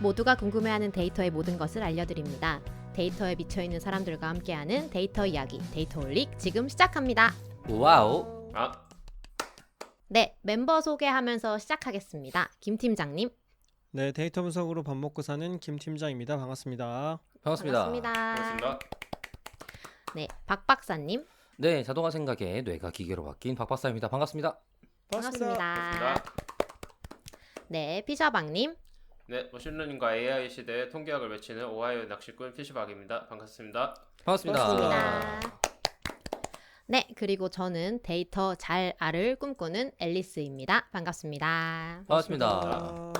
모두가 궁금해하는 데이터의 모든 것을 알려드립니다. 데이터에 미쳐있는 사람들과 함께하는 데이터 이야기, 데이터홀릭 지금 시작합니다. 와우. 네, 멤버 소개하면서 시작하겠습니다. 김 팀장님. 네, 데이터 분석으로 밥 먹고 사는 김 팀장입니다. 반갑습니다. 반갑습니다. 네, 박 박사님. 네, 자동화 생각에 뇌가 기계로 바뀐 박 박사입니다. 반갑습니다. 반갑습니다. 네, 피셔박님. 네, 머신러닝과 AI 시대의 통계학을 외치는 오하이오 낚시꾼 피시박입니다. 반갑습니다. 반갑습니다. 네, 그리고 저는 데이터 잘 알을 꿈꾸는 앨리스입니다. 반갑습니다. 반갑습니다.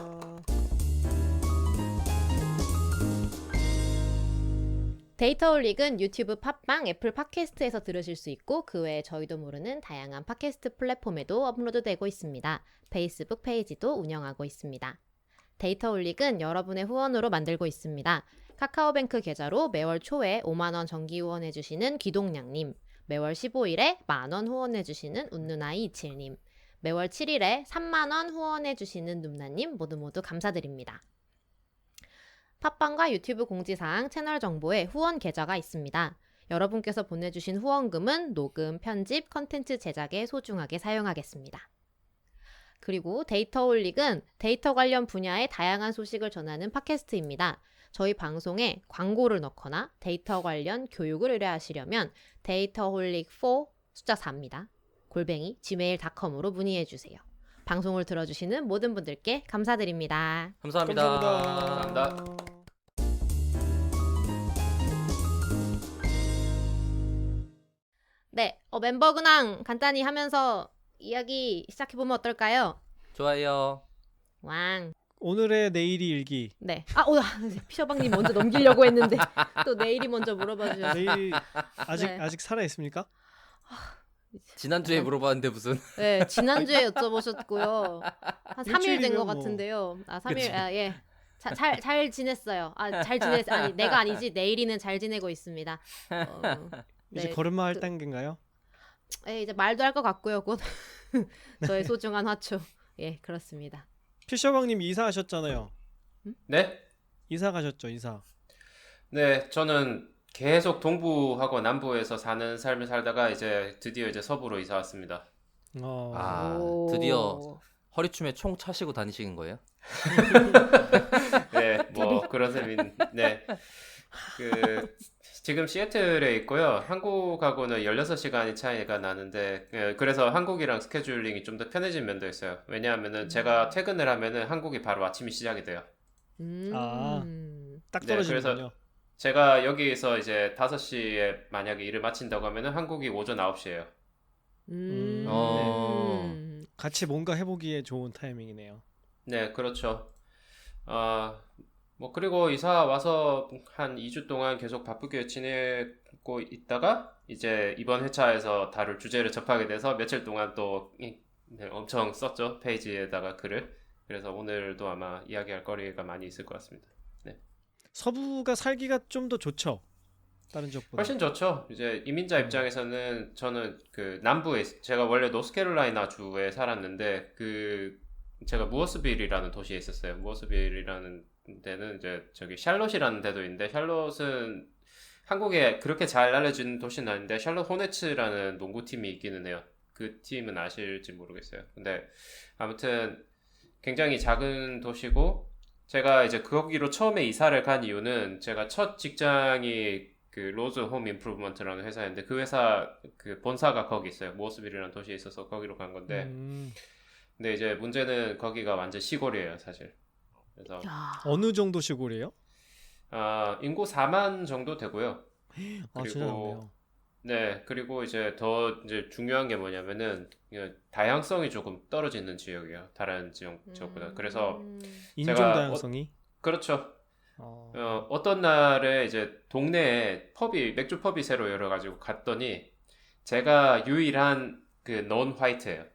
데이터홀릭은 유튜브 팟빵, 애플 팟캐스트에서 들으실 수 있고 그 외에 저희도 모르는 다양한 팟캐스트 플랫폼에도 업로드되고 있습니다. 페이스북 페이지도 운영하고 있습니다. 데이터홀릭은 여러분의 후원으로 만들고 있습니다. 카카오뱅크 계좌로 매월 초에 5만 원 정기 후원해주시는 귀동냥님, 매월 15일에 만원 후원해주시는 운누나이27님, 매월 7일에 3만 원 후원해주시는 눔나님 모두 감사드립니다. 팟빵과 유튜브 공지사항 채널 정보에 후원 계좌가 있습니다. 여러분께서 보내주신 후원금은 녹음, 편집, 컨텐츠 제작에 소중하게 사용하겠습니다. 그리고 데이터홀릭은 데이터 관련 분야의 다양한 소식을 전하는 팟캐스트입니다. 저희 방송에 광고를 넣거나 데이터 관련 교육을 의뢰하시려면 데이터홀릭4 숫자 4입니다. @ gmail.com으로 문의해주세요. 방송을 들어주시는 모든 분들께 감사드립니다. 감사합니다. 감사합니다. 네, 멤버 근황 간단히 하면서 이야기 시작해보면 어떨까요? 좋아요. 왕. 오늘의 내일이 일기. 네. 피셔방님 먼저 넘기려고 했는데 또 내일이 먼저 물어봐 주셔서. 내일 네. 아직 살아 있습니까? 지난주에 물어봤는데 무슨 네, 지난주에 여쭤보셨고요. 한 3일 된 일주일이면 것 뭐. 같은데요. 3일, 그치. 예. 잘 지냈어요. 아니, 내가 아니지. 내일이는 잘 지내고 있습니다. 이제 네, 걸음마 할 단계인가요? 이제 말도 할 것 같고요. 곧 저의 소중한 화초. 예, 그렇습니다. 피셔방님 이사하셨잖아요. 네? 이사 가셨죠, 이사. 네, 저는 계속 동부하고 남부에서 사는 삶을 살다가 이제 드디어 이제 서부로 이사 왔습니다. 오. 드디어 허리춤에 총 차시고 다니시는 거예요? 네, 뭐 그런 셈인. 네. 지금 시애틀에 있고요. 한국하고는 16시간이 차이가 나는데 그래서 한국이랑 스케줄링이 좀 더 편해진 면도 있어요. 왜냐하면은 제가 퇴근을 하면은 한국이 바로 아침이 시작이 돼요. 딱 네, 떨어지는군요. 제가 여기서 이제 5시에 만약에 일을 마친다고 하면은 한국이 오전 9시예요. 같이 뭔가 해보기에 좋은 타이밍이네요. 네, 그렇죠. 뭐 그리고 이사 와서 한 2주 동안 계속 바쁘게 지내고 있다가 이제 이번 회차에서 다룰 주제를 접하게 돼서 며칠 동안 또 엄청 썼죠. 페이지에다가 글을. 그래서 오늘도 아마 이야기할 거리가 많이 있을 것 같습니다. 서부가 살기가 좀 더 좋죠. 다른 지역보다. 훨씬 좋죠. 이제 이민자 입장에서는 저는 그 남부에 제가 원래 노스캐롤라이나 주에 살았는데 제가 무어스빌이라는 도시에 있었어요. 무어스빌이라는 데는 이제 저기 샬롯이라는 데도 있는데 샬롯은 한국에 그렇게 잘 알려진 도시는 아닌데 샬롯 호네츠라는 농구팀이 있기는 해요. 그 팀은 아실지 모르겠어요. 근데 아무튼 굉장히 작은 도시고 제가 이제 거기로 처음에 이사를 간 이유는 제가 첫 직장이 그 로즈 홈 임프루브먼트라는 회사였는데 그 회사 그 본사가 거기 있어요. 무어스빌이라는 도시에 있어서 거기로 간 건데 근데 이제 문제는 거기가 완전 시골이에요, 사실. 그래서 어느 정도 시골이에요? 인구 4만 정도 되고요. 아, 진짜 좋네요. 네, 그리고 이제 더 이제 중요한 게 뭐냐면은 다양성이 조금 떨어지는 지역이에요. 다른 지역보다. 그래서 인종 제가 다양성이? 그렇죠. 어떤 날에 이제 동네에 맥주 펍이 새로 열어가지고 갔더니 제가 유일한 그 논 화이트예요.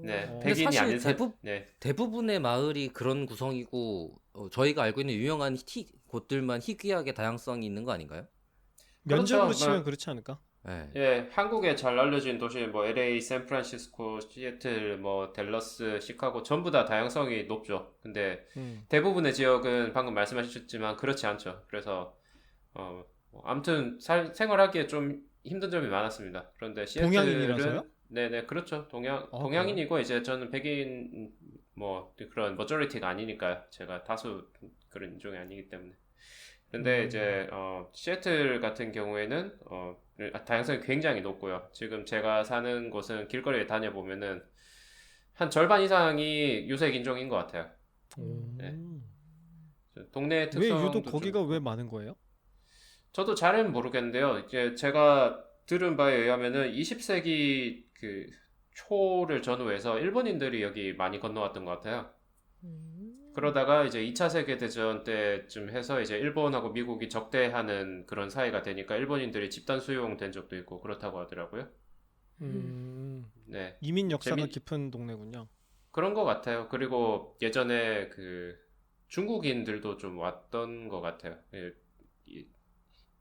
네, 근데 백인이 사실 아닌 네. 대부분의 마을이 그런 구성이고 저희가 알고 있는 유명한 곳들만 희귀하게 다양성이 있는 거 아닌가요? 면적으로 그렇죠. 치면 그렇지 않을까? 예. 예, 한국에 잘 알려진 도시 뭐 LA, 샌프란시스코, 시애틀, 뭐 댈러스, 시카고 전부 다 다양성이 높죠. 근데 대부분의 지역은 방금 말씀하셨지만 그렇지 않죠. 그래서 아무튼 생활하기에 좀 힘든 점이 많았습니다. 그런데 동양인이라서요? 시애틀은 네네 그렇죠. 아, 동양인이고 이제 저는 백인 뭐 그런 머저리티가 아니니까요. 제가 다수 그런 인종이 아니기 때문에. 근데 이제 시애틀 같은 경우에는 다양성이 굉장히 높고요. 지금 제가 사는 곳은 길거리에 다녀보면은 한 절반 이상이 유색 인종인 것 같아요. 네. 동네 왜 특성도 유독 좀 거기가 있고. 왜 많은 거예요? 저도 잘은 모르겠는데요. 이제 제가 들은 바에 의하면은 20세기 그 초를 전후해서 일본인들이 여기 많이 건너왔던 것 같아요. 그러다가 이제 2차 세계대전 때쯤 해서 이제 일본하고 미국이 적대하는 그런 사이가 되니까 일본인들이 집단 수용된 적도 있고 그렇다고 하더라고요. 네. 이민 역사가 깊은 동네군요. 그런 것 같아요. 그리고 예전에 그 중국인들도 좀 왔던 것 같아요.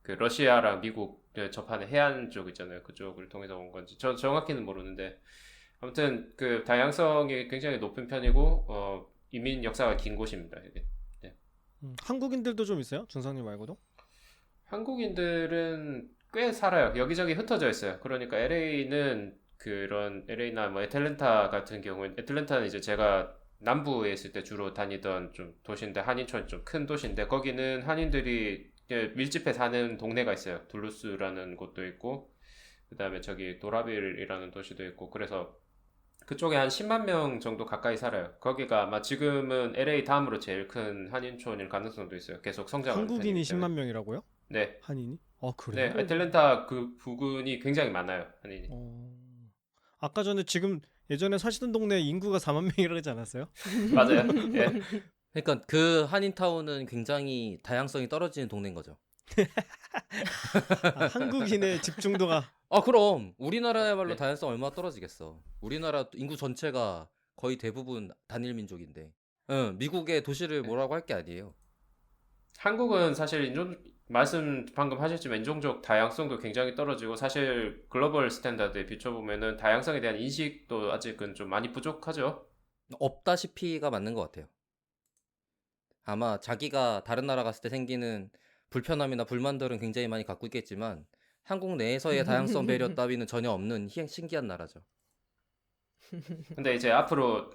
그 러시아랑 미국 접하는 해안 쪽 있잖아요. 그쪽을 통해서 온 건지 저 정확히는 모르는데 아무튼 그 다양성이 굉장히 높은 편이고 이민 역사가 긴 곳입니다. 이게. 네. 한국인들도 좀 있어요? 준성님 말고도? 한국인들은 꽤 살아요. 여기저기 흩어져 있어요. 그러니까 LA는 그런 LA나 뭐 애틀랜타 같은 경우는 애틀랜타는 이제 제가 남부에 있을 때 주로 다니던 좀 도시인데 한인촌 좀 큰 도시인데 거기는 한인들이 밀집해 사는 동네가 있어요. 둘루스라는 곳도 있고 그다음에 저기 도라빌이라는 도시도 있고 그래서 그쪽에 한 10만 명 정도 가까이 살아요. 거기가 아마 지금은 LA 다음으로 제일 큰 한인촌일 가능성도 있어요. 계속 성장하는 한국인이 편이기 때문에. 10만 명이라고요? 네. 한인이? 네, 그래요? 애틀랜타 그 부근이 굉장히 많아요. 한인이. 아까 전에 지금 예전에 사시던 동네 인구가 4만 명이라고 하지 않았어요? 맞아요. 예. 그러니까 그 한인타운은 굉장히 다양성이 떨어지는 동네인 거죠. 한국인의 집중도가 그럼 우리나라야말로 네. 다양성 얼마나 떨어지겠어. 우리나라 인구 전체가 거의 대부분 단일 민족인데. 미국의 도시를 뭐라고 할 게 아니에요. 한국은 사실 말씀 방금 하셨지만 인종적 다양성도 굉장히 떨어지고 사실 글로벌 스탠다드에 비춰보면은 다양성에 대한 인식도 아직은 좀 많이 부족하죠. 없다시피가 맞는 것 같아요. 아마 자기가 다른 나라 갔을 때 생기는 불편함이나 불만들은 굉장히 많이 갖고 있겠지만 한국 내에서의 다양성 배려 따위는 전혀 없는 신기한 나라죠. 근데 이제 앞으로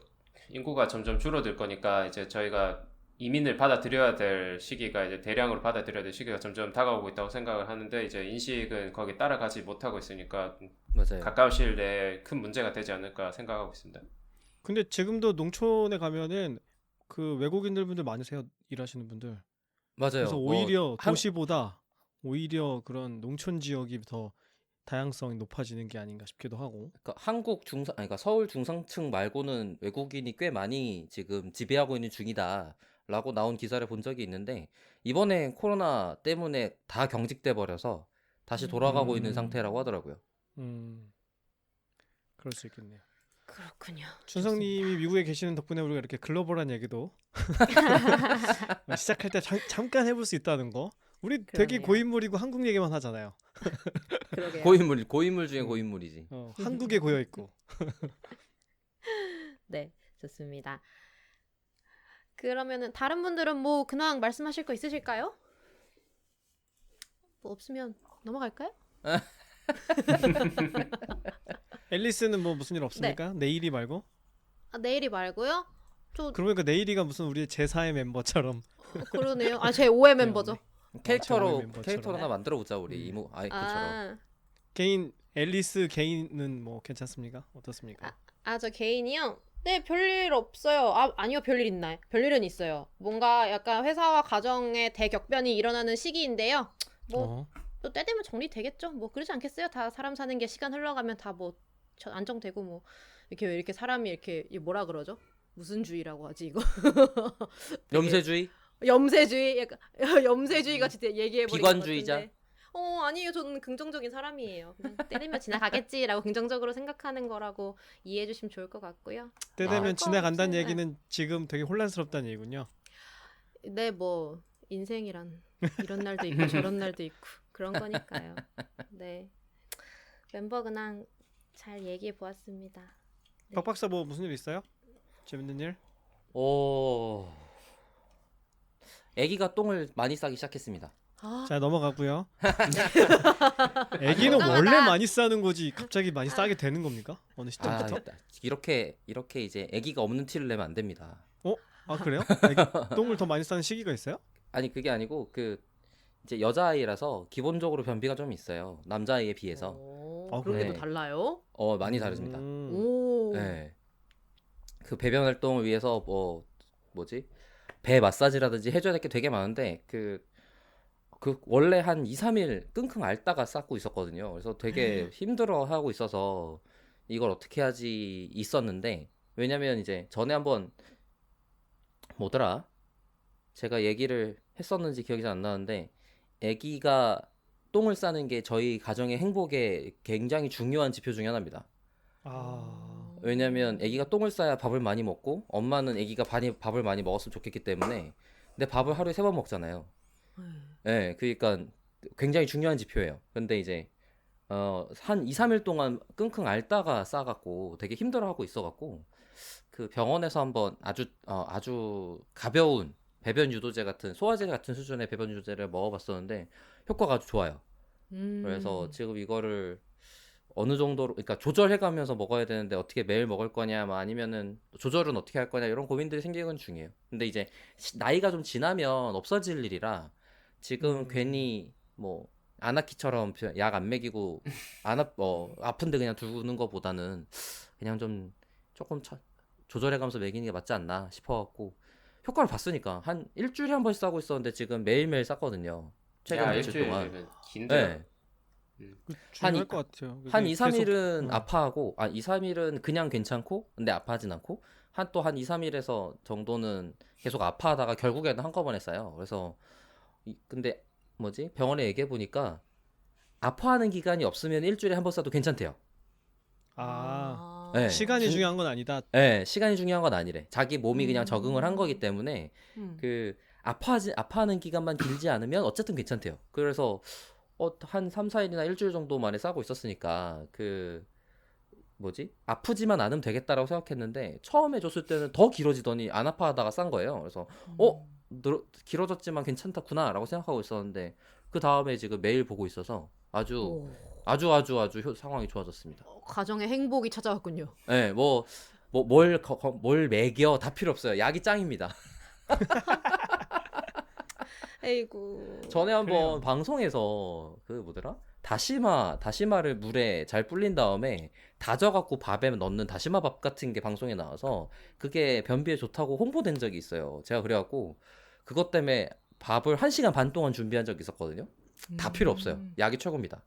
인구가 점점 줄어들 거니까 이제 저희가 이민을 받아들여야 될 시기가 이제 대량으로 받아들여야 될 시기가 점점 다가오고 있다고 생각을 하는데 이제 인식은 거기 따라가지 못하고 있으니까 맞아요. 가까운 시일 내에 큰 문제가 되지 않을까 생각하고 있습니다. 근데 지금도 농촌에 가면은 그 외국인들 분들 많으세요. 일하시는 분들. 맞아요. 그래서 오히려 도시보다 오히려 그런 농촌 지역이 더 다양성이 높아지는 게 아닌가 싶기도 하고. 그러니까 그러니까 서울 중상층 말고는 외국인이 꽤 많이 지금 지배하고 있는 중이다라고 나온 기사를 본 적이 있는데 이번에 코로나 때문에 다 경직돼 버려서 다시 돌아가고 있는 상태라고 하더라고요. 그럴 수 있겠네요. 그렇군요. 준성님이 미국에 계시는 덕분에 우리가 이렇게 글로벌한 얘기도 시작할 때 잠깐 해볼 수 있다는 거. 우리 되게 그러네요. 고인물이고 한국 얘기만 하잖아요. 그러게요. 고인물 중에 고인물이지. 한국에 고여 있고. 네, 좋습니다. 그러면은 다른 분들은 뭐 근황 말씀하실 거 있으실까요? 뭐 없으면 넘어갈까요? 앨리스는 뭐 무슨 일 없습니까? 내일이 말고? 내일이 말고요? 그러니까 내일이가 무슨 우리의 제4의 멤버처럼. 그러네요. 제 5의 멤버죠. 멤버처럼. 캐릭터로 하나 만들어 보자 우리 이모 아이처럼. 개인 앨리스 개인은 뭐 괜찮습니까? 어떻습니까? 저 개인이요? 네, 별일 없어요. 아니요, 별일 있나요? 별일은 있어요. 뭔가 약간 회사와 가정의 대격변이 일어나는 시기인데요. 뭐 또 때 되면 정리되겠죠. 뭐 그러지 않겠어요? 다 사람 사는 게 시간 흘러가면 다 뭐 안정되고 뭐 이렇게 사람이 이렇게 뭐라 그러죠? 무슨 주의라고 하지 이거? 염세주의? 염세주의 약간 염세주의 같이 얘기해 버린 비관주의자? 아니에요. 저는 긍정적인 사람이에요. 그냥 때리면 지나가겠지라고 긍정적으로 생각하는 거라고 이해해 주시면 좋을 것 같고요. 때 되면 지나간다는 얘기는 지금 되게 혼란스럽다는 얘기군요. 네, 뭐 인생이란 이런 날도 있고 저런 날도 있고 그런 거니까요. 네. 멤버 근황 잘 얘기해 보았습니다. 네. 박 박사 뭐 무슨 일 있어요? 재밌는 일? 어, 아기가 똥을 많이 싸기 시작했습니다. 아, 자 넘어가고요. 애기는 건강하다. 원래 많이 싸는 거지 갑자기 많이 싸게 되는 겁니까? 어느 아, 시점부터? 이렇게 이제 아기가 없는 티를 내면 안 됩니다. 아 그래요? 애기 똥을 더 많이 싸는 시기가 있어요? 아니 그게 아니고 그 이제 여자아이라서 기본적으로 변비가 좀 있어요. 남자아이에 비해서. 아, 그런 게 또 네. 달라요? 많이 다릅니다. 오. 네. 그 배변 활동을 위해서 뭐지? 배 마사지라든지 해줘야 될 게 되게 많은데 그 원래 한 2, 3일 끙끙 앓다가 쌌고 있었거든요. 그래서 되게 힘들어 하고 있어서 이걸 어떻게 하지 있었는데 왜냐면 이제 전에 한번 뭐더라? 제가 얘기를 했었는지 기억이 잘 안 나는데 아기가 똥을 싸는 게 저희 가정의 행복에 굉장히 중요한 지표 중에 하나입니다. 아 왜냐면 아기가 똥을 싸야 밥을 많이 먹고 엄마는 아기가 밥을 많이 먹었으면 좋겠기 때문에 근데 밥을 하루에 3번 먹잖아요. 네, 그러니까 굉장히 중요한 지표예요. 근데 이제 한 2, 3일 동안 끙끙 앓다가 싸갖고 되게 힘들어하고 있어갖고 그 병원에서 한번 아주 가벼운 배변 유도제 같은 소화제 같은 수준의 배변 유도제를 먹어봤었는데 효과가 아주 좋아요. 그래서 지금 이거를 어느 정도로 그러니까 조절해가면서 먹어야 되는데 어떻게 매일 먹을 거냐 뭐 아니면은 조절은 어떻게 할 거냐 이런 고민들이 생기는 중이에요. 근데 이제 나이가 좀 지나면 없어질 일이라 지금 괜히 뭐 아나키처럼 약 안 먹이고 아픈데 그냥 두는 거보다는 그냥 좀 조금 조절해가면서 먹이는 게 맞지 않나 싶어갖고 효과를 봤으니까 한 일주일에 한 번씩 싸고 있었는데 지금 매일매일 쌌거든요. 최근 야, 며칠 동안. 일주일이면 긴데요. 네. 중요할 것 같아요. 한 2, 계속, 3일은 아파하고 2, 3일은 그냥 괜찮고 근데 아파하진 않고 한 2, 3일에서 정도는 계속 아파하다가 결국에는 한꺼번에 싸요. 그래서 근데 뭐지? 병원에 얘기해 보니까 아파하는 기간이 없으면 일주일에 한 번 싸도 괜찮대요. 네. 시간이 중요한 건 아니다. 네, 시간이 중요한 건 아니래. 자기 몸이 그냥 적응을 한 거기 때문에 그 아파하는 기간만 길지 않으면 어쨌든 괜찮대요. 그래서 한 3, 4일이나 일주일 정도 만에 싸고 있었으니까 그 뭐지? 아프지만 않으면 되겠다라고 생각했는데 처음에 줬을 때는 더 길어지더니 안 아파하다가 싼 거예요. 그래서 길어졌지만 괜찮다구나라고 생각하고 있었는데 그 다음에 지금 매일 보고 있어서 아주 상황이 좋아졌습니다. 가정의 행복이 찾아왔군요. 네, 뭘 먹여 다 필요 없어요. 약이 짱입니다. 에이구. 전에 한번 그래요. 방송에서 그 뭐더라? 다시마를 물에 잘 불린 다음에 다져갖고 밥에 넣는 다시마 밥 같은 게 방송에 나와서 그게 변비에 좋다고 홍보된 적이 있어요. 제가 그래갖고 그것 때문에 밥을 1시간 반 동안 준비한 적이 있었거든요. 다 필요 없어요. 약이 최고입니다.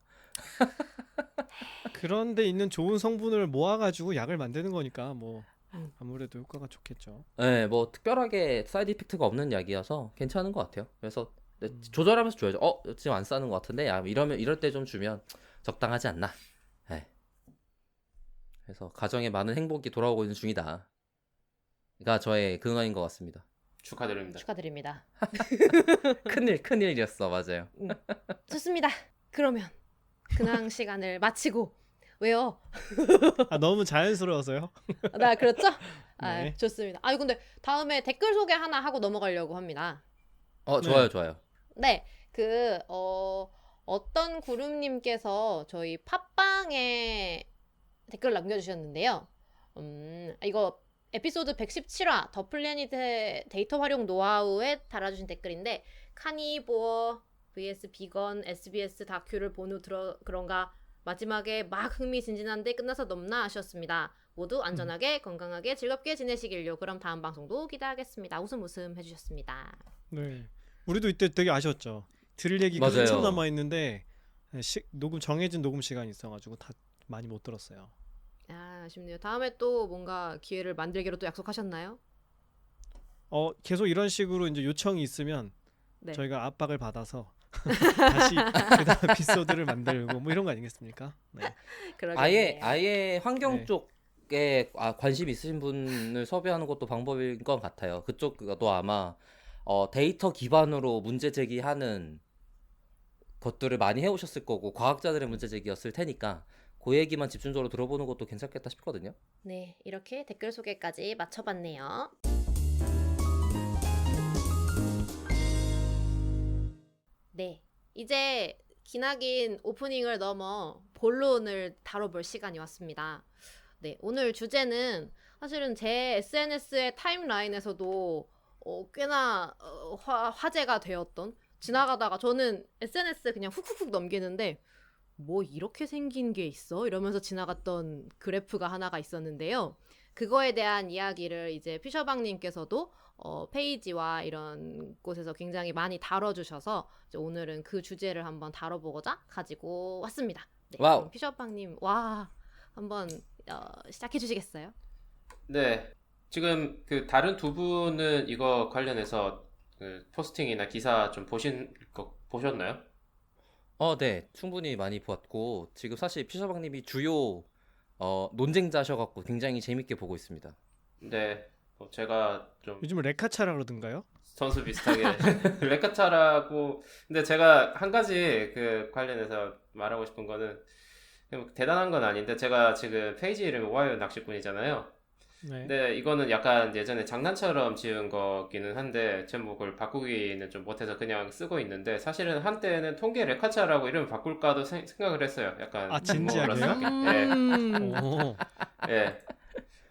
그런데 있는 좋은 성분을 모아가지고 약을 만드는 거니까 뭐 음. 아무래도 효과가 좋겠죠. 네, 뭐 특별하게 사이드 이펙트가 없는 약이어서 괜찮은 것 같아요. 그래서 음. 조절하면서 줘야죠. 지금 안 싸는 것 같은데 이럴 때 좀 주면 적당하지 않나. 네. 그래서 가정에 많은 행복이 돌아오고 있는 중이다. 가 저의 근황인 것 같습니다. 축하드립니다. 축하드립니다. 큰일이었어, 맞아요. 좋습니다. 그러면 근황 시간을 마치고 왜요? 아 너무 자연스러워서요. 나 그렇죠? 아, 네. 좋습니다. 아니 근데 다음에 댓글 소개 하나 하고 넘어가려고 합니다. 좋아요. 네, 어떤 구름님께서 저희 팟빵에 댓글 남겨주셨는데요. 이거 에피소드 117화 더 플래닛의 데이터 활용 노하우에 달아주신 댓글인데 카니보어 vs 비건 SBS 다큐를 본 후 그런가 마지막에 막 흥미진진한데 끝나서 넘나 아쉬웠습니다. 모두 안전하게 건강하게 즐겁게 지내시길요. 그럼 다음 방송도 기대하겠습니다. 웃음 해주셨습니다. 네. 우리도 이때 되게 아쉬웠죠. 들을 얘기가 맞아요. 한참 남아 있는데 정해진 녹음 시간이 있어가지고 다 많이 못 들었어요. 아, 아쉽네요. 다음에 또 뭔가 기회를 만들기로 또 약속하셨나요? 계속 이런 식으로 이제 요청이 있으면 네. 저희가 압박을 받아서 다시 그다음 에피소드를 만들고 뭐 이런 거 아니겠습니까? 네. 그러겠네요. 아예 환경 네. 쪽에 관심 있으신 분을 섭외하는 것도 방법일 것 같아요. 그쪽도 아마 데이터 기반으로 문제 제기하는 것들을 많이 해오셨을 거고 과학자들의 문제 제기였을 테니까 그 얘기만 집중적으로 들어보는 것도 괜찮겠다 싶거든요. 네, 이렇게 댓글 소개까지 마쳐봤네요. 네, 이제 기나긴 오프닝을 넘어 본론을 다뤄볼 시간이 왔습니다. 네, 오늘 주제는 사실은 제 SNS의 타임라인에서도 꽤나 화제가 되었던, 지나가다가 저는 SNS 그냥 훅훅훅 넘기는데 뭐 이렇게 생긴 게 있어? 이러면서 지나갔던 그래프가 하나가 있었는데요. 그거에 대한 이야기를 이제 피셔방님께서도 페이지와 이런 곳에서 굉장히 많이 다뤄주셔서 이제 오늘은 그 주제를 한번 다뤄보고자 가지고 왔습니다. 네, 와우. 그럼 피셔방님 와 한번 시작해 주시겠어요? 네. 지금 그 다른 두 분은 이거 관련해서 그 포스팅이나 기사 좀 보셨나요? 네, 충분히 많이 봤고 지금 사실 피셔방님이 주요 논쟁자셔갖고 굉장히 재밌게 보고 있습니다. 네. 제가 좀 요즘은 레카차라 그러던가요? 선수 비슷하게 레카차라고. 근데 제가 한 가지 그 관련해서 말하고 싶은 거는 대단한 건 아닌데, 제가 지금 페이지 이름이 오하이오 낚시꾼이잖아요. 네. 근데 이거는 약간 예전에 장난처럼 지은 거기는 한데 제목을 바꾸기는 좀 못해서 그냥 쓰고 있는데, 사실은 한때는 통계 레카차라고 이름을 바꿀까도 생각을 했어요. 약간 아, 진지하게요? 예. 오. 예.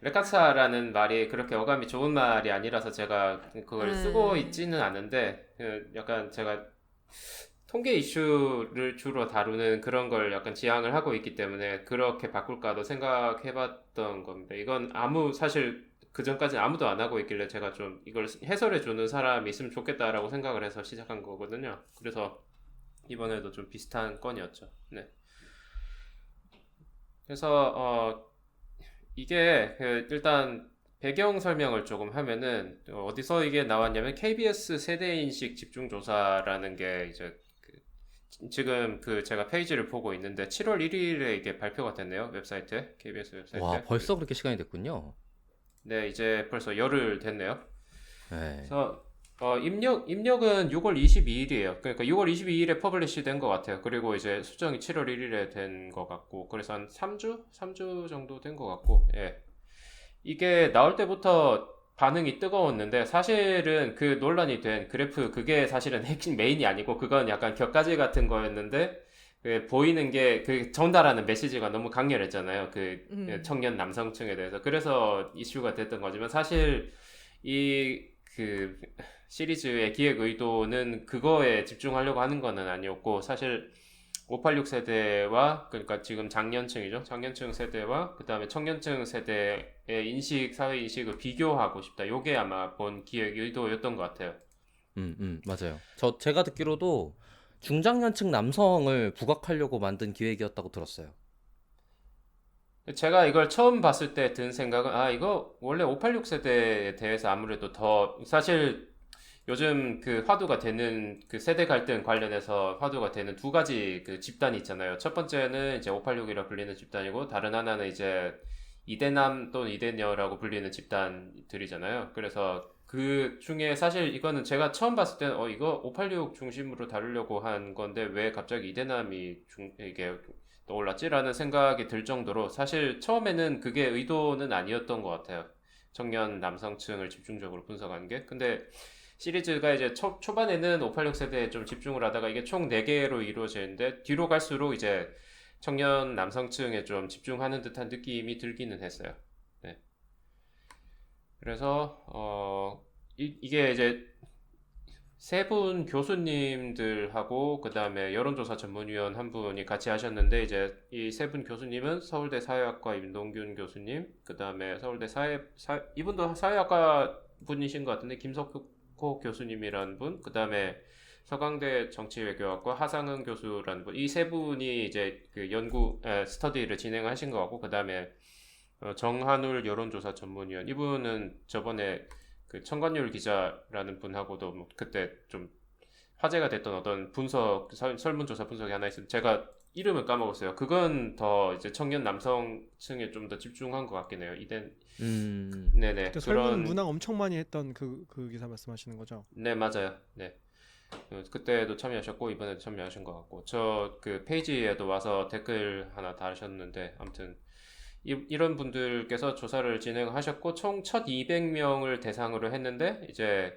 레카차라는 말이 그렇게 어감이 좋은 말이 아니라서 제가 그걸 쓰고 있지는 않은데, 약간 제가 통계 이슈를 주로 다루는 그런 걸 약간 지향을 하고 있기 때문에 그렇게 바꿀까도 생각해봤던 겁니다. 이건 사실 그 전까지는 아무도 안 하고 있길래 제가 좀 이걸 해설해주는 사람이 있으면 좋겠다라고 생각을 해서 시작한 거거든요. 그래서 이번에도 좀 비슷한 건이었죠. 네. 그래서 이게 일단 배경 설명을 조금 하면은, 어디서 이게 나왔냐면 KBS 세대인식 집중조사라는 게 이제 지금 제가 페이지를 보고 있는데 7월 1일에 이게 발표가 됐네요. 웹사이트에, KBS 웹사이트에. 와, 벌써 그렇게 시간이 됐군요. 네, 이제 벌써 열흘 됐네요. 네. 그래서 입력은 6월 22일이에요. 그러니까 6월 22일에 퍼블리시 된 것 같아요. 그리고 이제 수정이 7월 1일에 된 것 같고, 그래서 한 3주 정도 된 것 같고, 예. 이게 나올 때부터 반응이 뜨거웠는데, 사실은 그 논란이 된 그래프, 그게 사실은 핵심 메인이 아니고, 그건 약간 격가지 같은 거였는데, 보이는 게 전달하는 메시지가 너무 강렬했잖아요. 청년 남성층에 대해서. 그래서 이슈가 됐던 거지만, 사실 시리즈의 기획 의도는 그거에 집중하려고 하는 거는 아니었고, 사실 586 세대와, 그러니까 지금 장년층이죠. 장년층 세대와 그 다음에 청년층 세대의 사회 인식을 비교하고 싶다. 요게 아마 본 기획 의도였던 것 같아요. 맞아요. 제가 듣기로도 중장년층 남성을 부각하려고 만든 기획이었다고 들었어요. 제가 이걸 처음 봤을 때 든 생각은, 이거 원래 586 세대에 대해서 아무래도 더, 사실 요즘 화두가 되는 세대 갈등 관련해서 화두가 되는 두 가지 집단이 있잖아요. 첫 번째는 이제 586이라 불리는 집단이고, 다른 하나는 이제 이대남 또는 이대녀라고 불리는 집단들이잖아요. 그래서 그 중에 사실 이거는 제가 처음 봤을 때는 이거 586 중심으로 다루려고 한 건데 왜 갑자기 이대남이 이게 떠올랐지라는 생각이 들 정도로, 사실 처음에는 그게 의도는 아니었던 것 같아요. 청년 남성층을 집중적으로 분석한 게. 근데 시리즈가 이제 초반에는 586 세대에 좀 집중을 하다가 이게 총 4개로 이루어지는데, 뒤로 갈수록 이제 청년 남성층에 좀 집중하는 듯한 느낌이 들기는 했어요. 네. 그래서 이게 이제 세 분 교수님들하고 그 다음에 여론조사 전문위원 한 분이 같이 하셨는데, 이제 이 세 분 교수님은 서울대 사회학과 임동균 교수님, 그 다음에 서울대 이분도 사회학과 분이신 것 같은데 김석호 교수님이라는 분, 그 다음에 서강대 정치외교학과 하상은 교수라는 분, 이 세 분이 이제 스터디를 진행하신 것 같고, 그 다음에 정한울 여론조사 전문위원, 이분은 저번에 청관율 기자라는 분하고도 그때 좀 화제가 됐던 어떤 설문조사 분석이 하나 있어요. 제가 이름을 까먹었어요. 그건 더 이제 청년 남성층에 좀 더 집중한 것 같긴 해요. 네네. 설문 문항 엄청 많이 했던 그 기사 말씀하시는 거죠? 네, 맞아요. 네. 그때도 참여하셨고 이번에도 참여하신 것 같고 저 그 페이지에도 와서 댓글 하나 다셨는데 아무튼 이런 분들께서 조사를 진행하셨고 총 1,200명을 대상으로 했는데 이제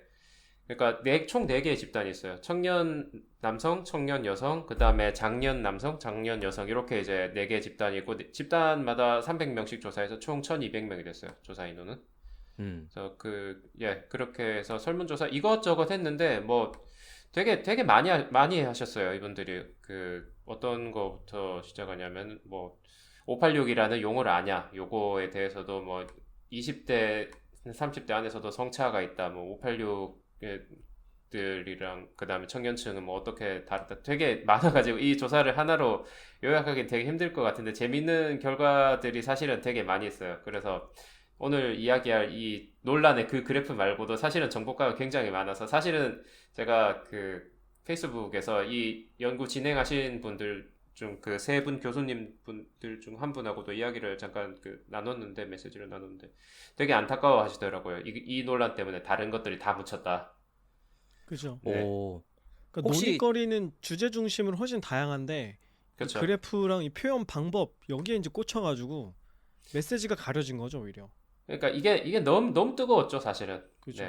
그러니까 총 4개의 집단이 있어요. 청년 남성, 청년 여성, 그 다음에 장년 남성, 장년 여성 이렇게 이제 4개의 집단이 있고 집단마다 300명씩 조사해서 총 1,200명이 됐어요. 조사 인원은. 그래서 그렇게 해서 설문조사 이것저것 했는데 뭐 되게 많이 하셨어요. 이분들이 어떤 거부터 시작하냐면 뭐 586이라는 용어를 아냐 요거에 대해서도 뭐 20대 30대 안에서도 성차가 있다 뭐 586들이랑 그 다음에 청년층은 뭐 어떻게 다르다 되게 많아가지고 이 조사를 하나로 요약하기 되게 힘들 것 같은데 재밌는 결과들이 사실은 되게 많이 있어요. 그래서 오늘 이야기할 이 논란의 그 그래프 말고도 사실은 정보가가 굉장히 많아서 사실은 제가 페이스북에서 이 연구 진행하신 분들 중 세 분 교수님 분들 중 한 분하고도 이야기를 잠깐 나눴는데 메시지를 나눴는데 되게 안타까워 하시더라고요. 이 논란 때문에 다른 것들이 다 묻혔다. 그죠. 네. 그러니까 혹시- 논의거리는 주제 중심으로 훨씬 다양한데 이 그렇죠. 그래프랑 이 표현 방법 여기에 이제 꽂혀가지고 메시지가 가려진 거죠 오히려. 그러니까 이게 너무 뜨거웠죠 사실은. 그죠.